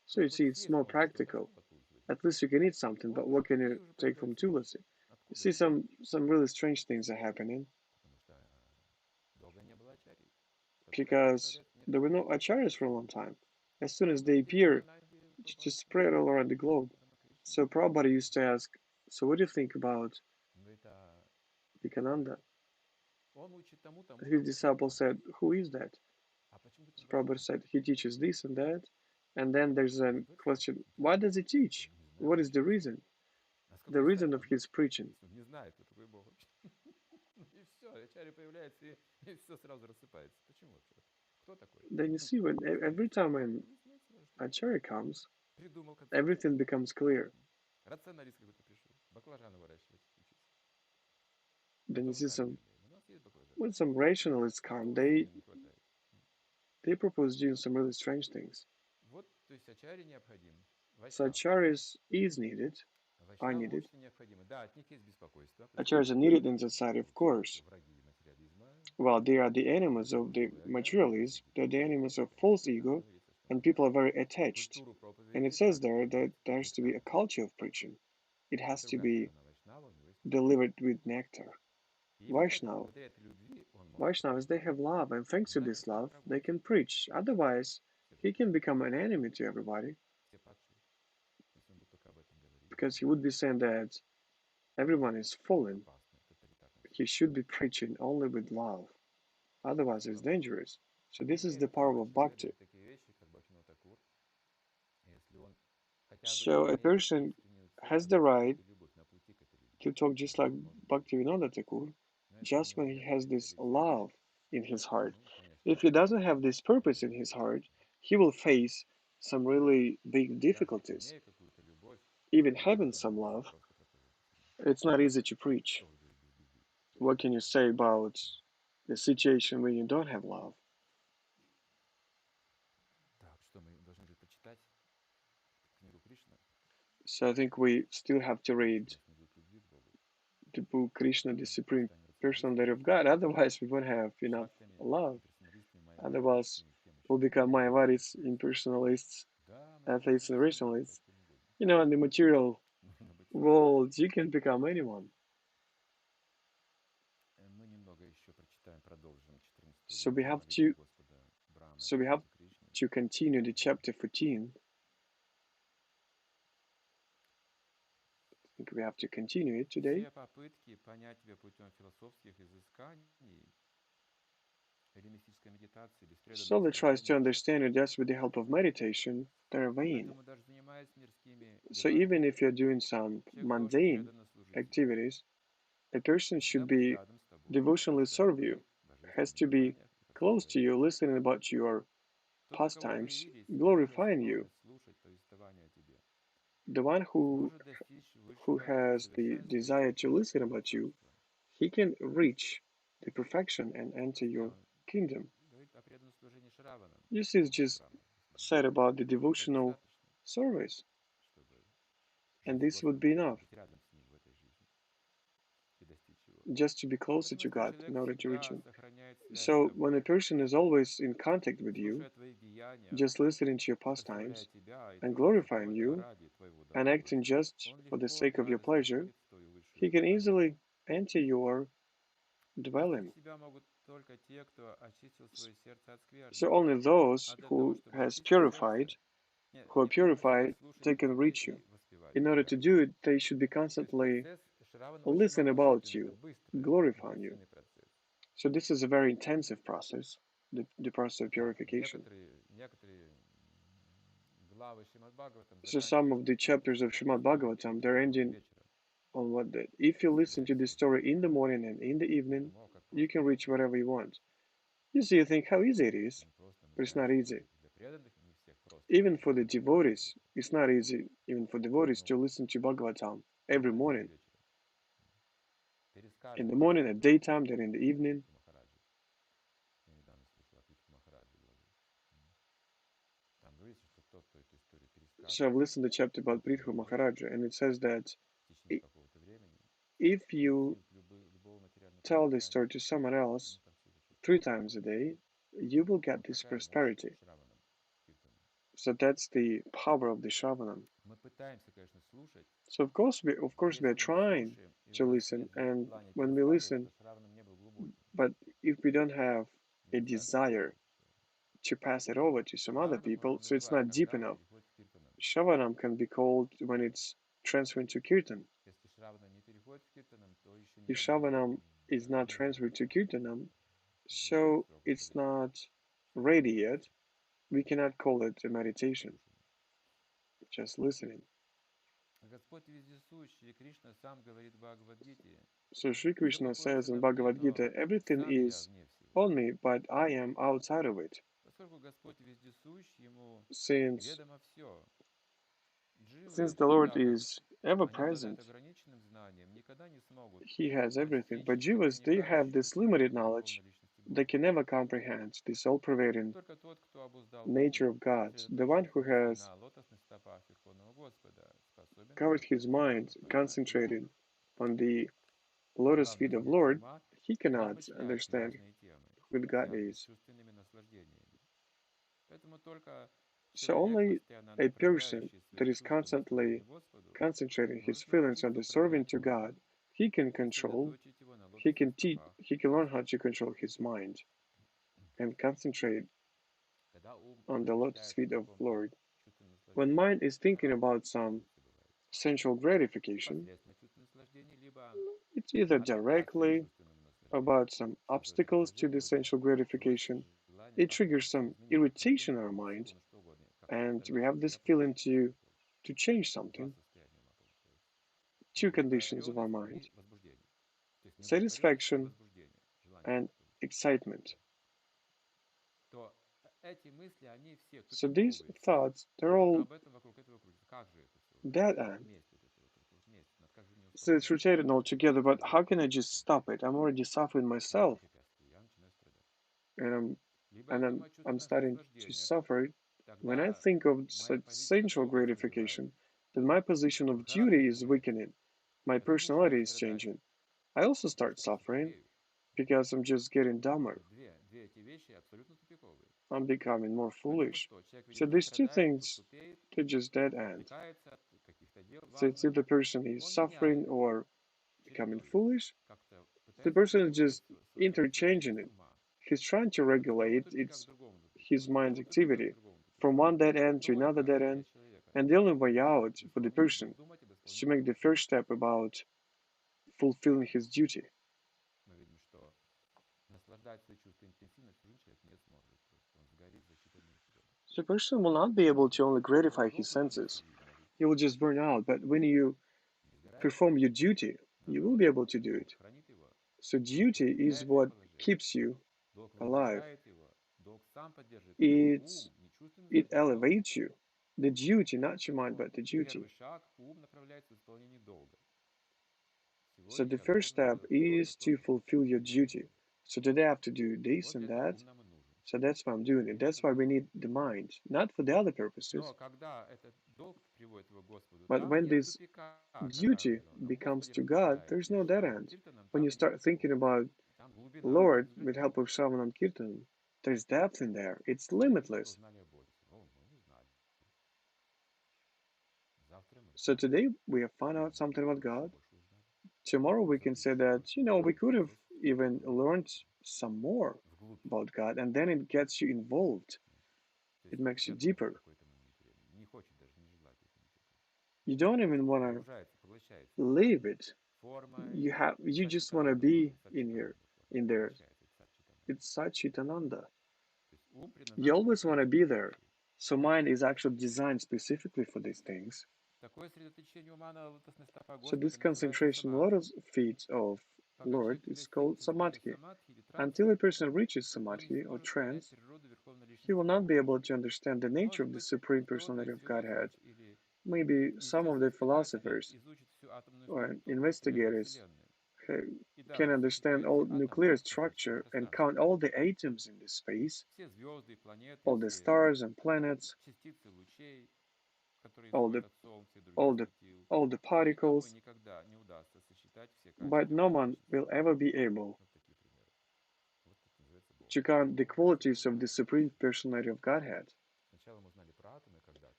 So you see, it's more practical. At least you can eat something, but what can you take from tulasi? You see, some really strange things are happening. Because there were no acharyas for a long time. As soon as they appear, just spread all around the globe. So Prabhupada used to ask, so what do you think about Vivekananda? His disciple said, who is that? So Prabhupada said, he teaches this and that. And then there's a question, why does he teach? What is the reason? The reason of his preaching. Then you see, when every time an acharya comes, everything becomes clear. Then you see when some rationalists come, they propose doing some really strange things. So acharyas is needed, are needed. Acharyas are needed in society, of course. Well, they are the enemies of the materialism, they're the enemies of false ego, and people are very attached. And it says there that there has to be a culture of preaching. It has to be delivered with nectar. Vaishnavas, they have love, and thanks to this love, they can preach. Otherwise, he can become an enemy to everybody, because he would be saying that everyone is fallen. He should be preaching only with love. Otherwise, it's dangerous. So this is the power of bhakti. So a person has the right to talk just like Bhaktivinoda Thakur, just when he has this love in his heart. If he doesn't have this purpose in his heart, he will face some really big difficulties. Even having some love, it's not easy to preach. What can you say about the situation when you don't have love? So I think we still have to read the book Kṛṣṇa, the Supreme Personality of God. Otherwise, we won't have enough love. Otherwise, we'll become Mayavadis, impersonalists, atheists, and rationalists. You know, in the material world, you can become anyone. So we have to continue the chapter 14. I think we have to continue it today. So that tries to understand it just with the help of meditation, they're vain. So even if you're doing some mundane activities, a person should be devotionally serve you, has to be close to you, listening about your pastimes, glorifying you. The one who has the desire to listen about you, he can reach the perfection and enter your kingdom. This is just said about the devotional service, and this would be enough just to be closer to God in order to reach Him. So when a person is always in contact with you, just listening to your pastimes and glorifying you and acting just for the sake of your pleasure, he can easily enter your dwelling. So only those who are purified, they can reach you. In order to do it, they should be constantly listen about you, glorifying you. So this is a very intensive process, the process of purification. So some of the chapters of Srimad Bhagavatam, they're ending on what that if you listen to this story in the morning and in the evening, you can reach whatever you want. You see, you think how easy it is, but it's not easy. Even for the devotees, it's not easy, even for devotees, to listen to Bhagavatam every morning. In the morning, at daytime, then in the evening. So I've listened to the chapter about Prithu Maharaja, and it says that if you tell this story to someone else 3 times a day, you will get this prosperity. So that's the power of the Shravanam. So of course we are trying to listen, and when we listen, but if we don't have a desire to pass it over to some other people, so it's not deep enough. Shravanam can be called when it's transferred to Kirtan. If Shravanam is not transferred to Kirtanam, so it's not ready yet. We cannot call it a meditation, just listening. So Sri Krishna says in Bhagavad Gita, everything is on me, but I am outside of it. Since the Lord is ever present, He has everything. But Jivas, they have this limited knowledge. They can never comprehend this all-pervading nature of God. The one who has covered his mind, concentrated on the lotus feet of Lord, he cannot understand who God is. So only a person that is constantly concentrating his feelings on the serving to God, he can control he can learn how to control his mind and concentrate on the lotus feet of Lord. When mind is thinking about some sensual gratification, it's either directly about some obstacles to the sensual gratification, it triggers some irritation in our mind, and we have this feeling to change something. Two conditions of our mind: satisfaction and excitement. So these thoughts, they're all dead end. So it's rotated all together, but how can I just stop it? I'm already suffering myself, and I'm starting to suffer. When I think of such sensual gratification, then my position of duty is weakening, my personality is changing. I also start suffering because I'm just getting dumber. I'm becoming more foolish. So these two things, they're just dead end. So it's if the person is suffering or becoming foolish, the person is just interchanging it. He's trying to regulate his mind's activity from one dead end to another dead end, and the only way out for the person is to make the first step about fulfilling his duty. The person will not be able to only gratify his senses. He will just burn out. But when you perform your duty, you will be able to do it. So duty is what keeps you alive. It elevates you. The duty, not your mind, but the duty. So the first step is to fulfill your duty. So today I have to do this and that. So that's why I'm doing it. That's why we need the mind, not for the other purposes. But when this duty becomes to God, there's no dead end. When you start thinking about Lord with help of Shravan and Kirtan, there's depth in there. It's limitless. So today we have found out something about God. Tomorrow we can say that, we could have even learned some more about God, and then it gets you involved. It makes you deeper. You don't even want to leave it. You just want to be in there. It's Satchitananda. You always want to be there. So mind is actually designed specifically for these things. So this concentration lotus feet of Lord is called samadhi. Until a person reaches samadhi or trance, he will not be able to understand the nature of the Supreme Personality of Godhead. Maybe some of the philosophers or investigators can understand all nuclear structure and count all the atoms in the space, all the stars and planets, all the particles, but no one will ever be able to count the qualities of the Supreme Personality of Godhead.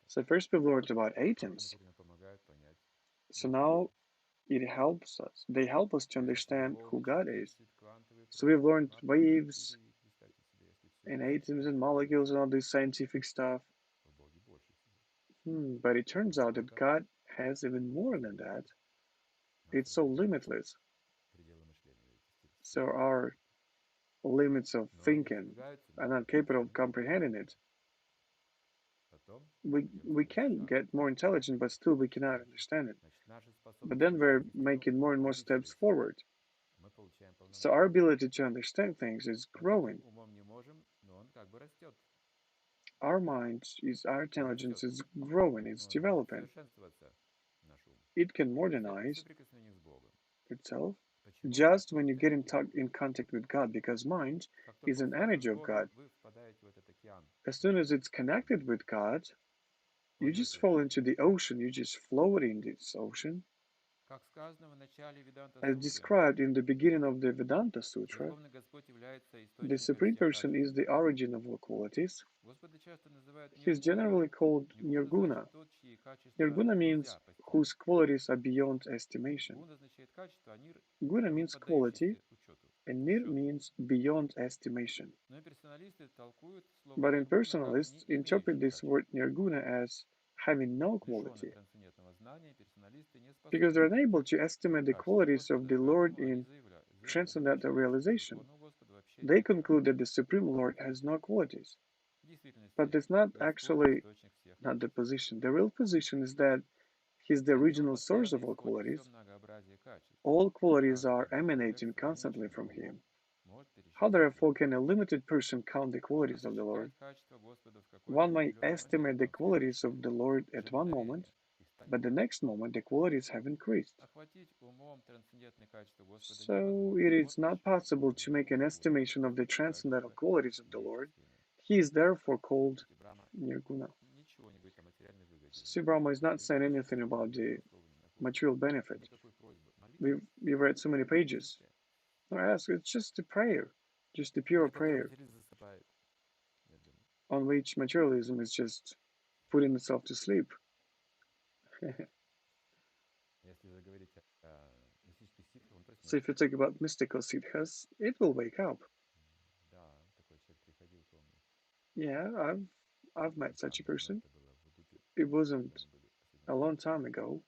So first we've learned about atoms. So now it helps us. They help us to understand who God is. So we've learned waves and atoms and molecules and all this scientific stuff. But it turns out that God has even more than that. It's so limitless. So our limits of thinking are not capable of comprehending it. We can get more intelligent, but still we cannot understand it. But then we're making more and more steps forward. So our ability to understand things is growing. Our mind, our intelligence is growing, it's developing. It can modernize itself just when you get in contact with God, because mind is an energy of God. As soon as it's connected with God, you just fall into the ocean, you just float in this ocean. As described in the beginning of the Vedanta Sutra, the Supreme Person is the origin of all qualities. He is generally called Nirguna. Nirguna means whose qualities are beyond estimation. Guna means quality, and nir means beyond estimation. But in personalists interpret this word nirguna as having no quality, because they're unable to estimate the qualities of the Lord in transcendental realization. They conclude that the Supreme Lord has no qualities. But that's not actually not the position. The real position is that He's the original source of all qualities. All qualities are emanating constantly from Him. How therefore can a limited person count the qualities of the Lord? One may estimate the qualities of the Lord at one moment, but the next moment the qualities have increased. So it is not possible to make an estimation of the transcendental qualities of the Lord. He is therefore called Nirguna. See, Brahmā is not saying anything about the material benefit. We've read so many pages. I ask, it's just a prayer, just a pure prayer, on which materialism is just putting itself to sleep. So if you talk about mystical siddhas, it will wake up. Yeah, I've met such a person. It wasn't a long time ago.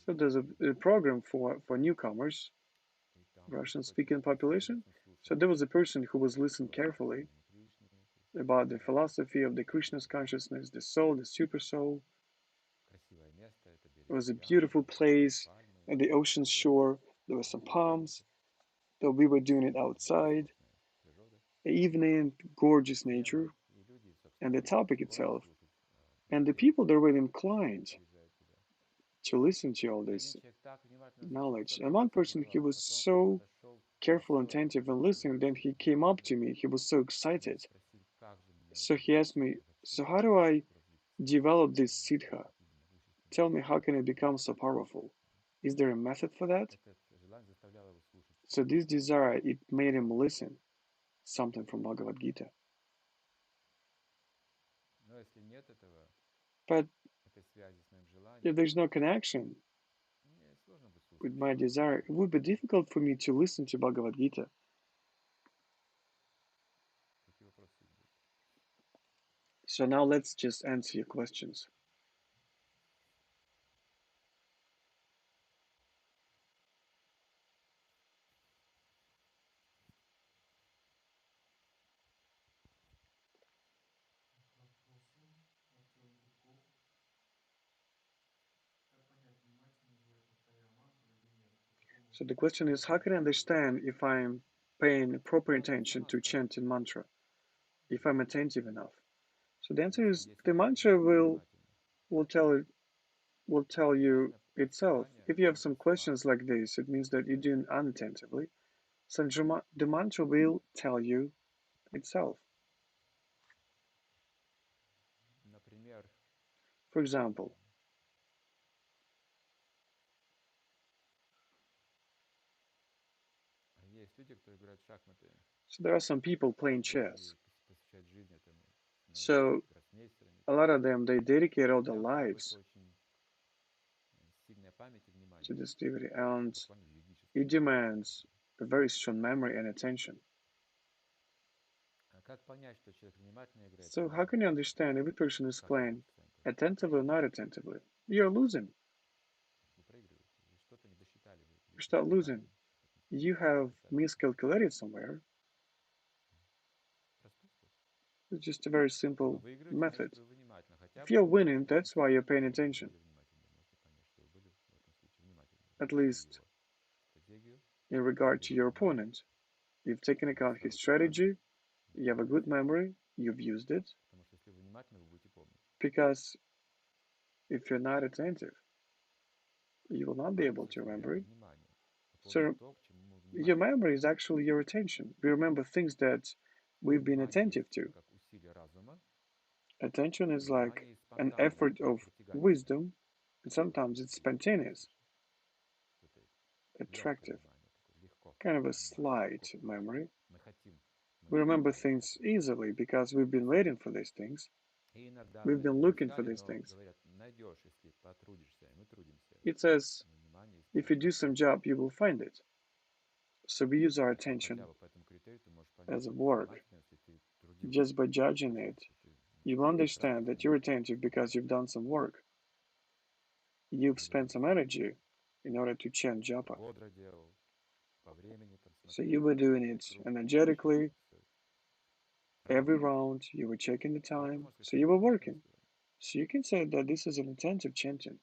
So there's a program for newcomers, Russian-speaking population. So there was a person who was listening carefully about the philosophy of the Kṛṣṇa's consciousness, the soul, the super soul. It was a beautiful place at the ocean shore. There were some palms. Though we were doing it outside. Evening, gorgeous nature, and the topic itself. And the people that were inclined to listen to all this knowledge. And one person, he was so careful and attentive and listening, then he came up to me. He was so excited. So he asked me, so how do I develop this siddha? Tell me, how can it become so powerful? Is there a method for that? So this desire, it made him listen something from Bhagavad Gita. But if there's no connection with my desire, it would be difficult for me to listen to Bhagavad Gita. So now let's just answer your questions. So the question is, how can I understand if I'm paying proper attention to chanting mantra, if I'm attentive enough? So the answer is, the mantra will tell you itself. If you have some questions like this, it means that you're doing unattentively. So the mantra will tell you itself. For example, so there are some people playing chess. So a lot of them, they dedicate all their lives to this activity, and it demands a very strong memory and attention. So how can you understand if a person is playing attentively or not attentively? You're losing. You start losing. You have miscalculated somewhere. It's just a very simple method. If you're winning, that's why you're paying attention. At least in regard to your opponent. You've taken account his strategy, you have a good memory, you've used it. Because if you're not attentive, you will not be able to remember it. So your memory is actually your attention. We remember things that we've been attentive to. Attention is like an effort of wisdom, and sometimes it's spontaneous, attractive, kind of a slight memory. We remember things easily because we've been waiting for these things. We've been looking for these things. It says, if you do some job, you will find it. So we use our attention as a work. Just by judging it, you will understand that you're attentive because you've done some work. You've spent some energy in order to chant japa. So you were doing it energetically. Every round, you were checking the time. So you were working. So you can say that this is an attentive chanting.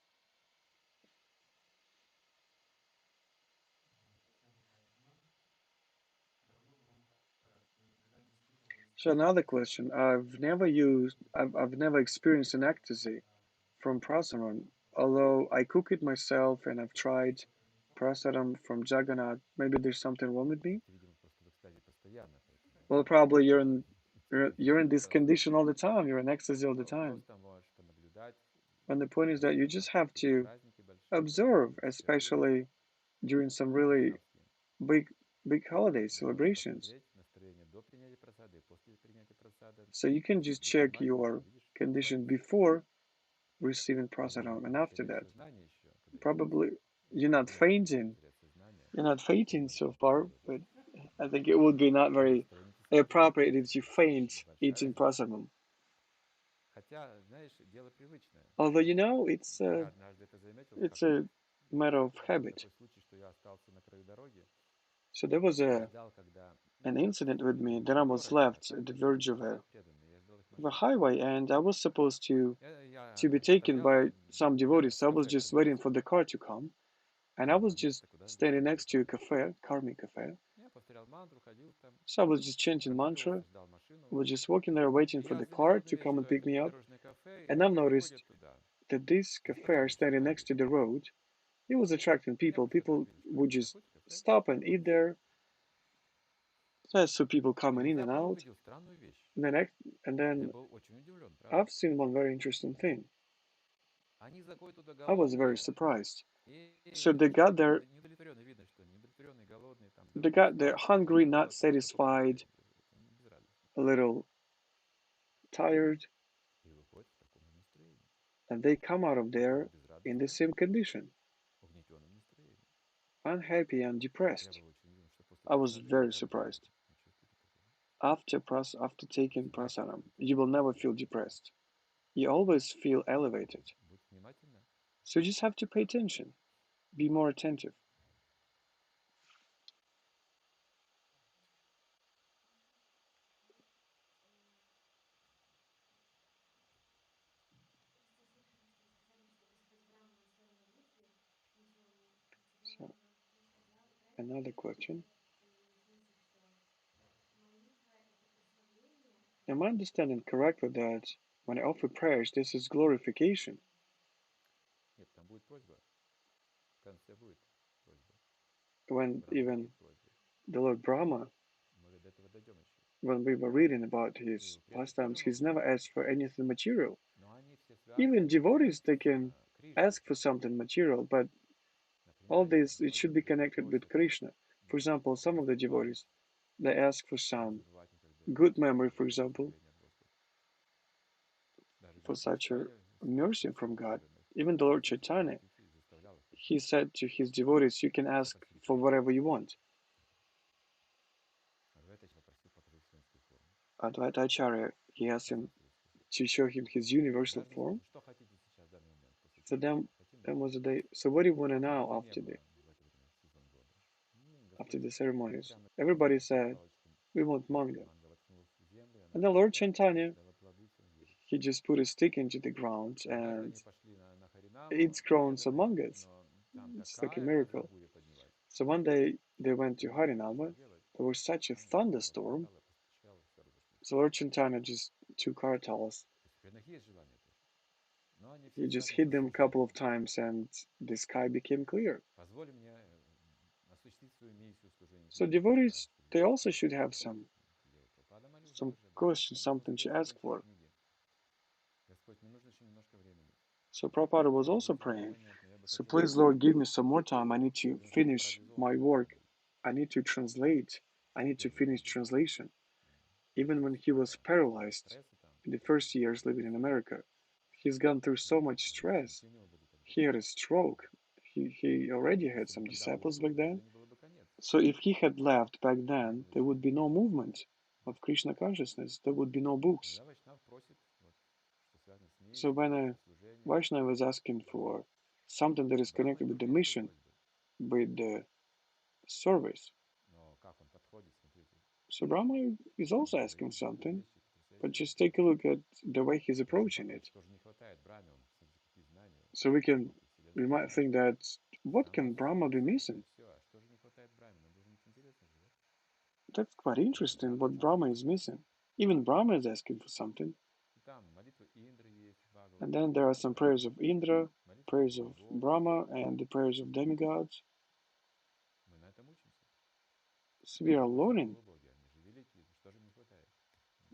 So another question, I've never experienced an ecstasy from prasadam, although I cook it myself and I've tried prasadam from Jagannath. Maybe there's something wrong with me? Well, probably you're in this condition all the time. You're in ecstasy all the time. And the point is that you just have to observe, especially during some really big holiday celebrations. So you can just check your condition before receiving prasadam and after that. Probably you're not fainting. You're not fainting so far, but I think it would be not very appropriate if you faint eating prasadam. Although it's a matter of habit. So there was an incident with me that I was left at the verge of a highway, and I was supposed to be taken by some devotees. So I was just waiting for the car to come, and I was just standing next to a cafe, Karmi cafe. So I was just chanting mantra. I was just walking there waiting for the car to come and pick me up. And I've noticed that this cafe standing next to the road, it was attracting people. People would just stop and eat there. So I saw people coming in and out. And then I've seen one very interesting thing. I was very surprised. So they got there hungry, not satisfied, a little tired, and they come out of there in the same condition, unhappy and depressed. I was very surprised. After taking prasadam, you will never feel depressed. You always feel elevated. So you just have to pay attention, be more attentive. So, another question. Am I understanding correctly that when I offer prayers, this is glorification? When even the Lord Brahma, when we were reading about his pastimes, he's never asked for anything material. Even devotees, they can ask for something material, but all this, it should be connected with Krishna. For example, some of the devotees, they ask for some good memory, for example, for such a mercy from God. Even the Lord Chaitanya, he said to his devotees, you can ask for whatever you want. Advaita Acharya, he asked him to show him his universal form. So then was the day. So what do you want to know after the ceremonies? Everybody said, we want manga. And the Lord Chaitanya, he just put a stick into the ground and it's grown some mangas. It's like a miracle. So one day they went to Harinama. There was such a thunderstorm. So Lord Chaitanya just took our towels. He just hit them a couple of times and the sky became clear. So devotees, they also should have some questions, something to ask for. So Prabhupada was also praying, so please Lord, give me some more time. I need to finish my work. I need to translate. I need to finish translation. Even when he was paralyzed in the first years living in America, he's gone through so much stress. He had a stroke. He already had some disciples back then. So if he had left back then, there would be no movement of Krishna consciousness, there would be no books. So when a Vaishnava is asking for something that is connected with the mission, with the service, so Brahma is also asking something, but just take a look at the way he's approaching it. So we might think that what can Brahma be missing? That's quite interesting what Brahma is missing. Even Brahma is asking for something. And then there are some prayers of Indra, prayers of Brahma, and the prayers of demigods. So we are learning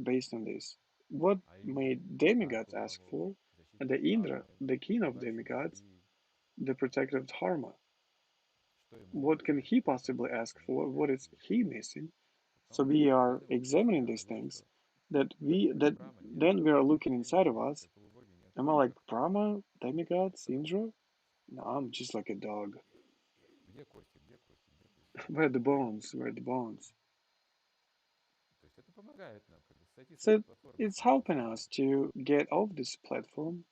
based on this. What may demigods ask for? And the Indra, the king of demigods, the protector of Dharma. What can he possibly ask for? What is he missing? So we are examining these things that then we are looking inside of us. Am I like Brahma, demigods, Indra? No, I'm just like a dog. Where are the bones? Where are the bones? So it's helping us to get off this platform.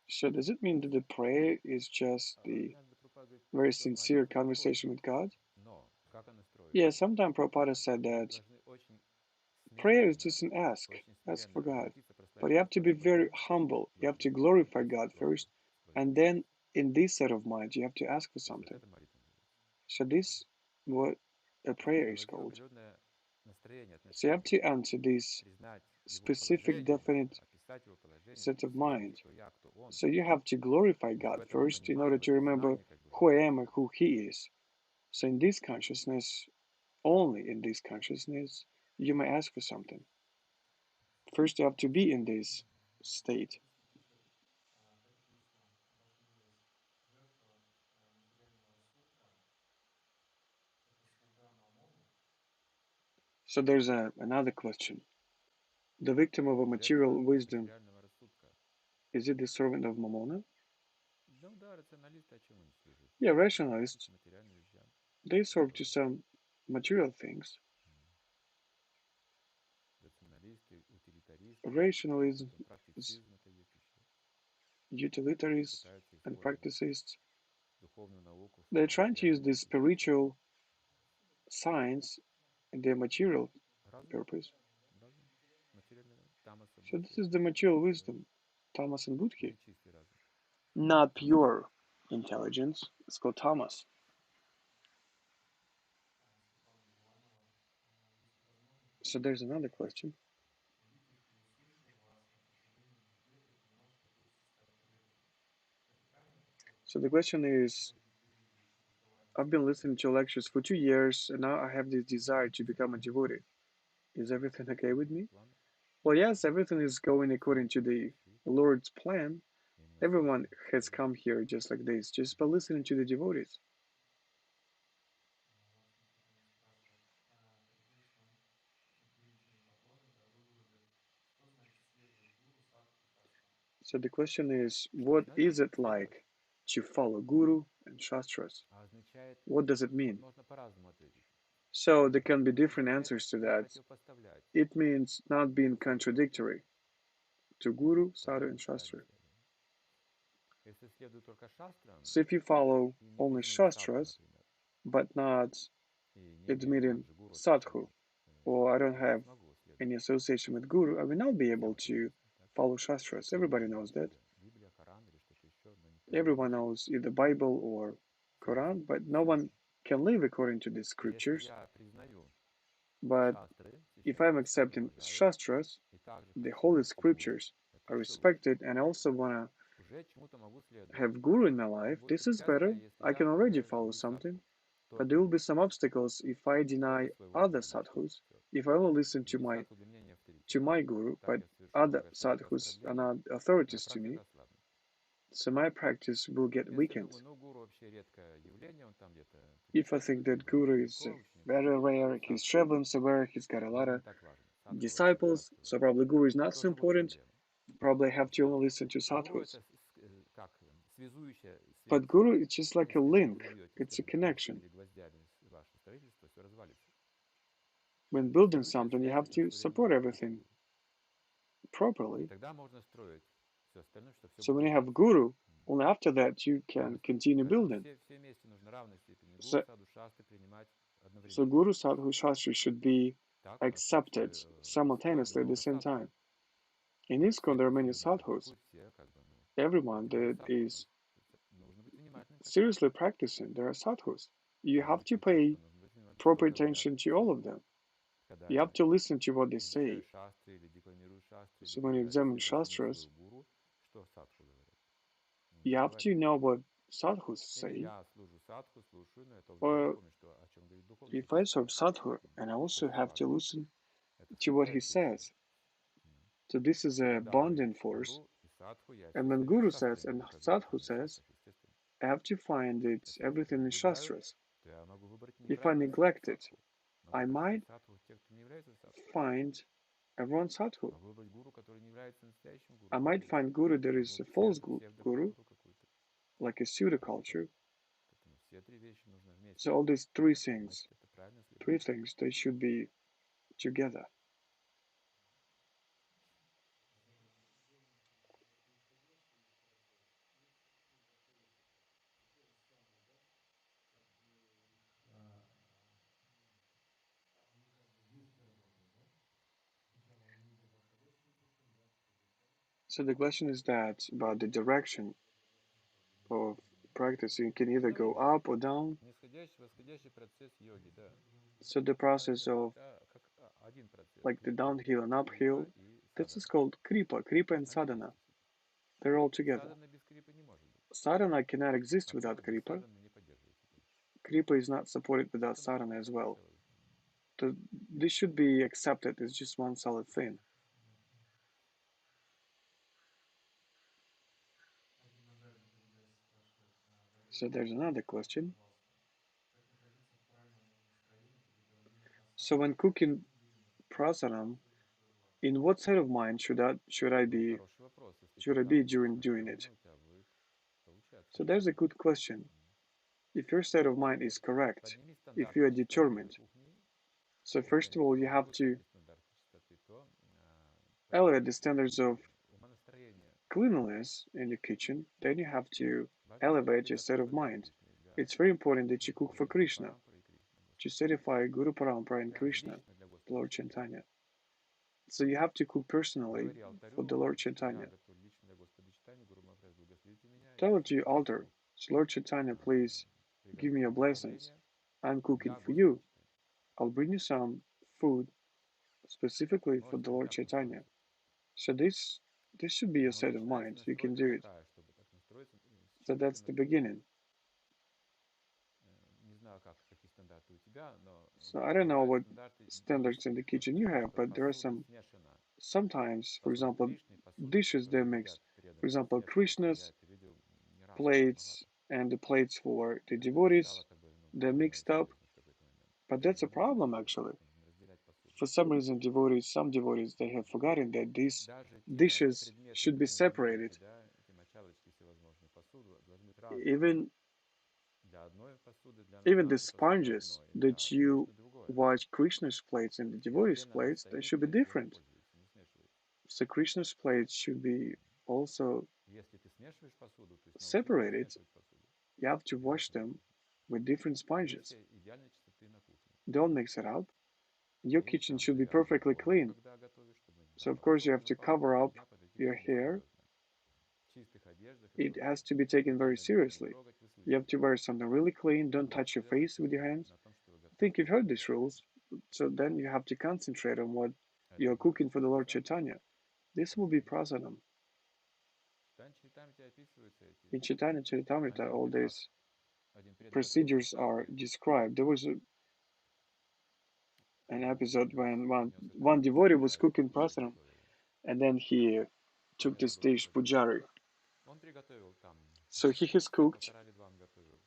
So does it mean that the prayer is just the very sincere conversation with God? Yeah, sometime Prabhupada said that prayer is just an ask for God. But you have to be very humble. You have to glorify God first, and then in this set of mind, you have to ask for something. So this what a prayer is called. So you have to answer this specific, definite set of mind. So you have to glorify God first in order to remember who I am and who He is. So in this consciousness, only in this consciousness, you may ask for something. First, you have to be in this state. So there's another question. The victim of a material wisdom, is it the servant of Mamona? Yeah, rationalists, they serve to some material things. Rationalism is utilitarists and practicists. They're trying to use this spiritual science in their material purpose. So this is the material wisdom, tamas and buddhi. Not pure intelligence, it's called tamas. So there's another question. So the question is, I've been listening to lectures for 2 years, and now I have this desire to become a devotee. Is everything okay with me? Well, yes, everything is going according to the Lord's plan. Everyone has come here just like this, just by listening to the devotees. So the question is, what is it like to follow Guru and Shastras? What does it mean? So there can be different answers to that. It means not being contradictory to Guru, Sadhu, and Shastra. So if you follow only Shastras, but not admitting Sadhu, or I don't have any association with Guru, I will not be able to follow Shastras. Everybody knows that. Everyone knows either Bible or Quran, but no one can live according to these scriptures. But if I'm accepting Shastras, the holy scriptures are respected, and I also want to have Guru in my life, this is better. I can already follow something. But there will be some obstacles if I deny other sadhus, if I only listen to my guru, but other sadhus are not authorities to me, so my practice will get weakened. If I think that guru is very rare, he's traveling somewhere, he's got a lot of disciples, so probably guru is not so important, probably have to only listen to sadhus. But guru is just like a link, it's a connection. When building something, you have to support everything properly. So when you have guru, only after that you can continue building. So guru, sadhu, shastri should be accepted simultaneously at the same time. In ISKCON there are many sadhus. Everyone that is seriously practicing, there are sadhus. You have to pay proper attention to all of them. You have to listen to what they say. So when you examine shastras, you have to know what sadhus say. Or if I serve sadhu, and I also have to listen to what he says. So this is a bonding force. And when guru says and sadhu says, I have to find it's everything in shastras. If I neglect it, I might find a wrong sadhu. I might find guru that is a false guru, like a pseudo culture. So all these three things, they should be together. So the question is that about the direction of practice. You can either go up or down. So the process of like the downhill and uphill, this is called kripa and sadhana. They're all together. Sadhana cannot exist without kripa. Kripa is not supported without sadhana as well. So this should be accepted as just one solid thing. So there's another question. So when cooking prasanam, in what state of mind should I be during doing it? So there's a good question. If your state of mind is correct, if you are determined, so first of all you have to elevate the standards of cleanliness in the kitchen, then you have to elevate your state of mind. It's very important that you cook for Kṛṣṇa, to certify Guru Parampara and Kṛṣṇa, Lord Chaitanya. So you have to cook personally for the Lord Chaitanya. Tell it to your altar, so Lord Chaitanya, please give me your blessings. I'm cooking for you. I'll bring you some food specifically for the Lord Chaitanya. So this should be your state of mind. You can do it. So that's the beginning. So I don't know what standards in the kitchen you have, but there are sometimes, for example, dishes they mix. For example, Kṛṣṇa's plates and the plates for the devotees, they're mixed up. But that's a problem actually. For some reason, some devotees, they have forgotten that these dishes should be separated. Even the sponges that you wash Kṛṣṇa's plates and the devotees' plates, they should be different. So Kṛṣṇa's plates should be also separated. You have to wash them with different sponges. Don't mix it up. Your kitchen should be perfectly clean. So of course you have to cover up your hair. It has to be taken very seriously. You have to wear something really clean. Don't touch your face with your hands. I think you've heard these rules. So then you have to concentrate on what you're cooking for the Lord Chaitanya. This will be prasanam. In Chaitanya Charitamrita, all these procedures are described. There was an episode when one devotee was cooking prasanam, and then he took this dish, pujari. So he has cooked.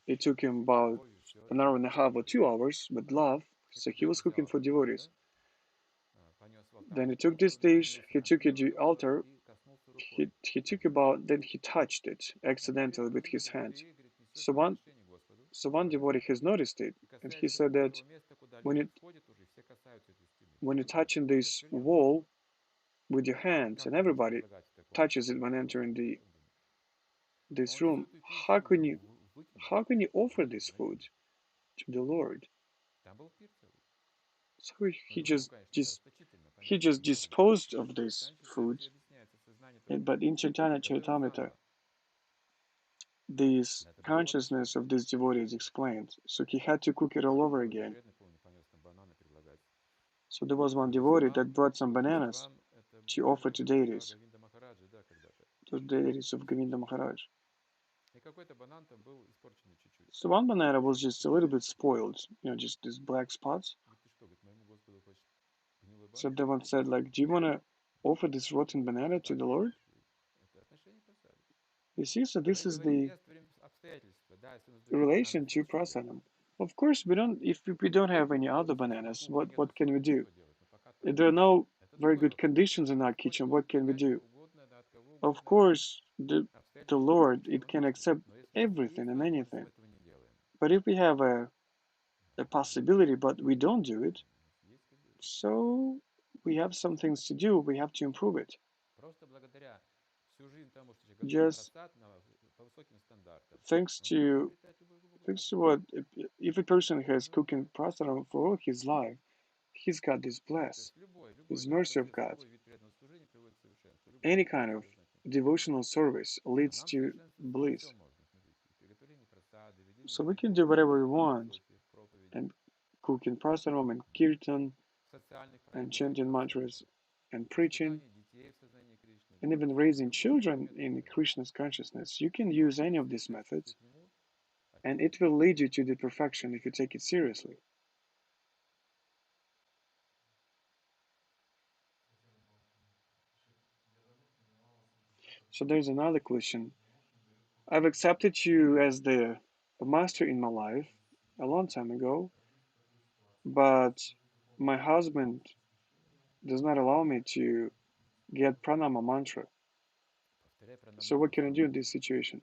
It took him about an hour and a half or 2 hours with love. So he was cooking for devotees. Then he took this dish, he took it to the altar, he took about, then he touched it accidentally with his hand. So one devotee has noticed it, and he said that when you when you're touching this wall with your hands, and everybody touches it when entering this room, how can you offer this food to the Lord? So he just disposed of this food, but in Chaitanya Charitamrita, this consciousness of this devotee is explained. So he had to cook it all over again. So there was one devotee that brought some bananas to offer to deities, to the deities of Govinda Maharaj. So one banana was just a little bit spoiled, just these black spots. So the one said, like, do you want to offer this rotten banana to the Lord? You see, so this is the relation to prasadam. Of course, if we don't have any other bananas, what can we do? If there are no very good conditions in our kitchen, what can we do? Of course, the Lord, it can accept everything and anything. But if we have a possibility, but we don't do it, so we have some things to do, we have to improve it. Just thanks to what, if a person has cooking prasadam for all his life, he's got this bliss, this mercy of God. Any kind of devotional service leads to bliss. So we can do whatever we want, and cooking prasadam and kirtan and chanting mantras and preaching and even raising children in Krishna's consciousness. You can use any of these methods, and it will lead you to the perfection if you take it seriously. So there's another question. I've accepted you as the master in my life a long time ago, but my husband does not allow me to get pranama mantra. So what can I do in this situation?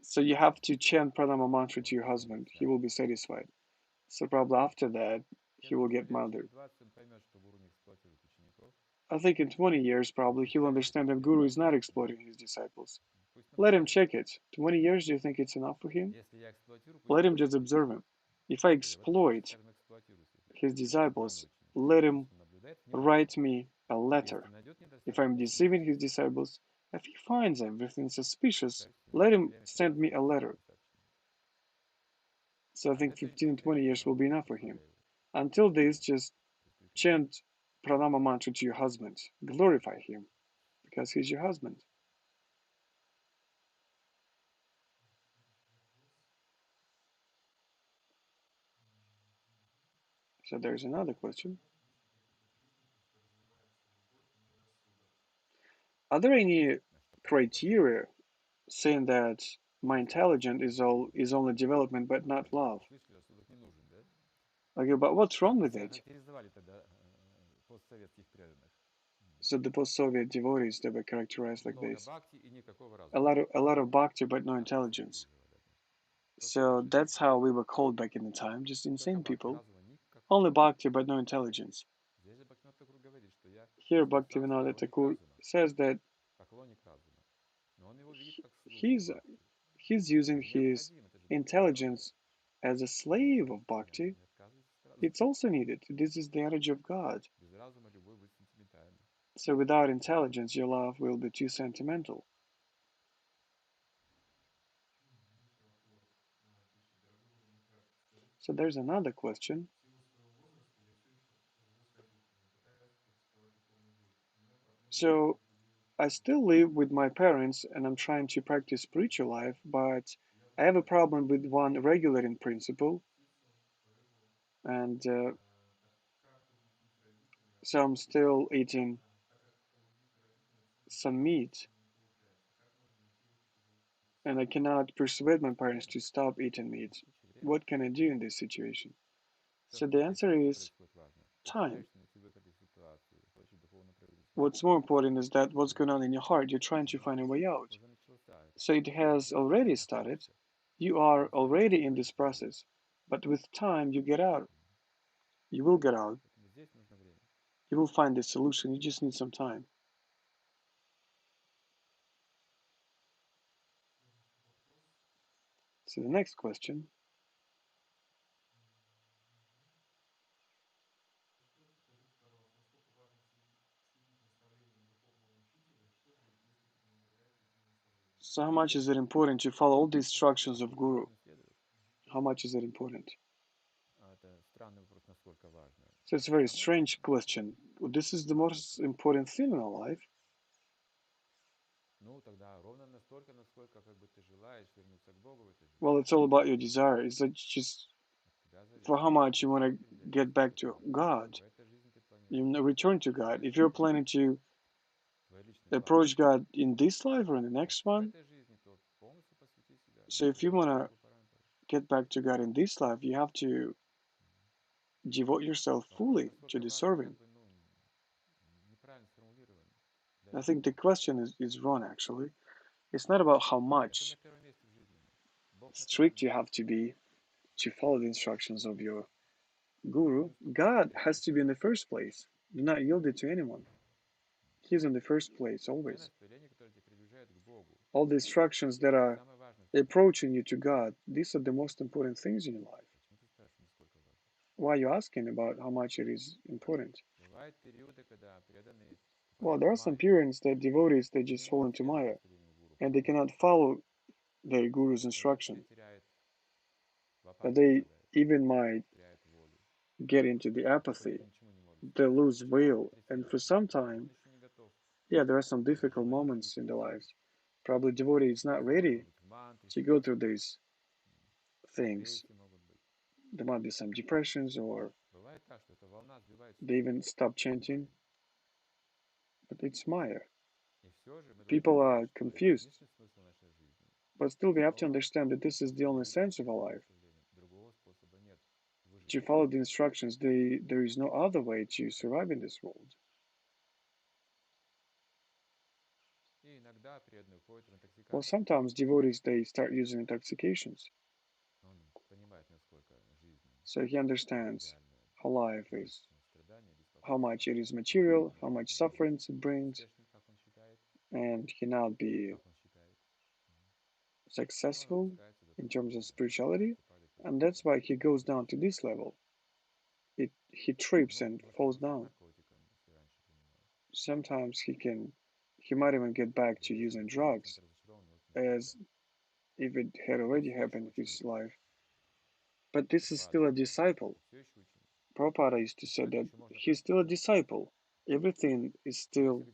So you have to chant pranama mantra to your husband. He will be satisfied. So probably after that, he will get murdered. I think in 20 years, probably he'll understand that Guru is not exploiting his disciples. Let him check it. 20 years, do you think it's enough for him? Let him just observe him. If I exploit his disciples, let him write me a letter. If I'm deceiving his disciples, if he finds everything suspicious, let him send me a letter. So I think 15 and 20 years will be enough for him. Until this, just chant pranama mantra to your husband. Glorify him, because he's your husband. So there's another question. Are there any criteria saying that my intelligence is only development but not love? Okay, but what's wrong with it? So the post-Soviet devotees, they were characterized like this: a lot of bhakti but no intelligence. So that's how we were called back in the time, just insane people. Only bhakti but no intelligence. Here Bhaktivinoda Thakur says that he's using his intelligence as a slave of bhakti. It's also needed. This is the energy of God. So without intelligence, your love will be too sentimental. So there's another question. So I still live with my parents and I'm trying to practice spiritual life, but I have a problem with one regulating principle, and so I'm still eating some meat, and I cannot persuade my parents to stop eating meat. What can I do in this situation? So the answer is time. What's more important is that what's going on in your heart, you're trying to find a way out. So it has already started. You are already in this process. But with time, you get out. You will get out. You will find the solution. You just need some time. So the next question. So how much is it important to follow all the instructions of Guru? How much is it important? So it's a very strange question. This is the most important thing in our life. Well, it's all about your desire. Is that just for how much you want to get back to God? You return to God. If you're planning to approach God in this life or in the next one, so if you want to get back to God in this life, you have to devote yourself fully to the serving. I think the question is wrong, actually. It's not about how much strict you have to be to follow the instructions of your guru. God has to be in the first place. Do not yield it to anyone. He's in the first place always. All the instructions that are approaching you to God, these are the most important things in your life. Why are you asking about how much it is important? Well, there are some periods that devotees, they just fall into Maya and they cannot follow their guru's instruction. But they even might get into the apathy. They lose will, and for some time, yeah, there are some difficult moments in their lives. Probably devotee is not ready to go through these things. There might be some depressions, or they even stop chanting. But it's Maya. People are confused, but still we have to understand that this is the only sense of our life. To follow the instructions, there is no other way to survive in this world. Well, sometimes devotees, they start using intoxications. So he understands how life is, how much it is material, how much sufferance it brings, and he cannot be successful in terms of spirituality, and that's why he goes down to this level. He trips and falls down. Sometimes he might even get back to using drugs, as if it had already happened in his life. But this is still a disciple. Prabhupada used to say that he's still a disciple. Everything is still,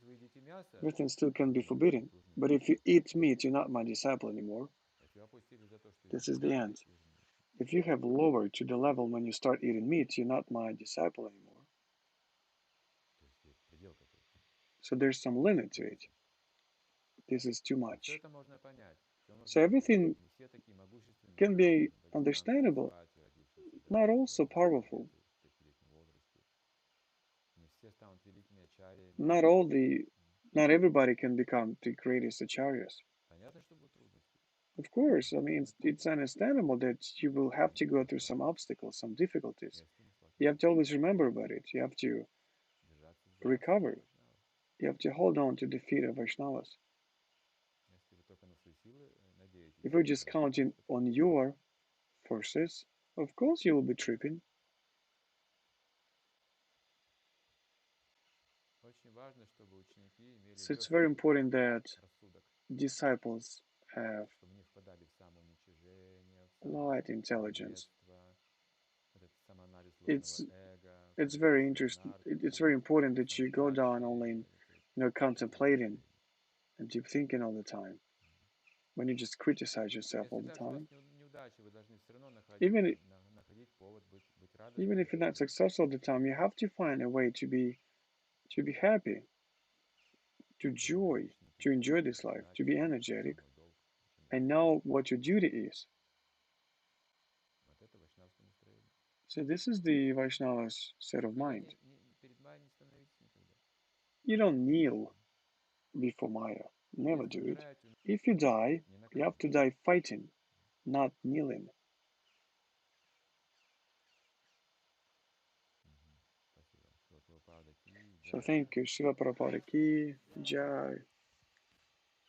everything still can be forbidden. But if you eat meat, you're not my disciple anymore. This is the end. If you have lowered to the level when you start eating meat, you're not my disciple anymore. So there's some limit to it. This is too much. So everything can be understandable, not also powerful. Not everybody can become the greatest acharyas. Of course, I mean, it's understandable that you will have to go through some obstacles, some difficulties. You have to always remember about it. You have to recover. You have to hold on to the feet of Vaishnavas. If you're just counting on your forces, of course you will be tripping. So it's very important that disciples have light intelligence. It's it's very interesting. It's very important that you go down only in, contemplating and deep thinking all the time. When you just criticize yourself all the time, even even if you're not successful all the time, you have to find a way to be happy, to enjoy this life, to be energetic, and know what your duty is. So this is the Vaishnava's set of mind. You don't kneel before Maya. Never do it. If you die, you have to die fighting, not kneeling. So thank you, Shiva Prabhupada Ki Jai.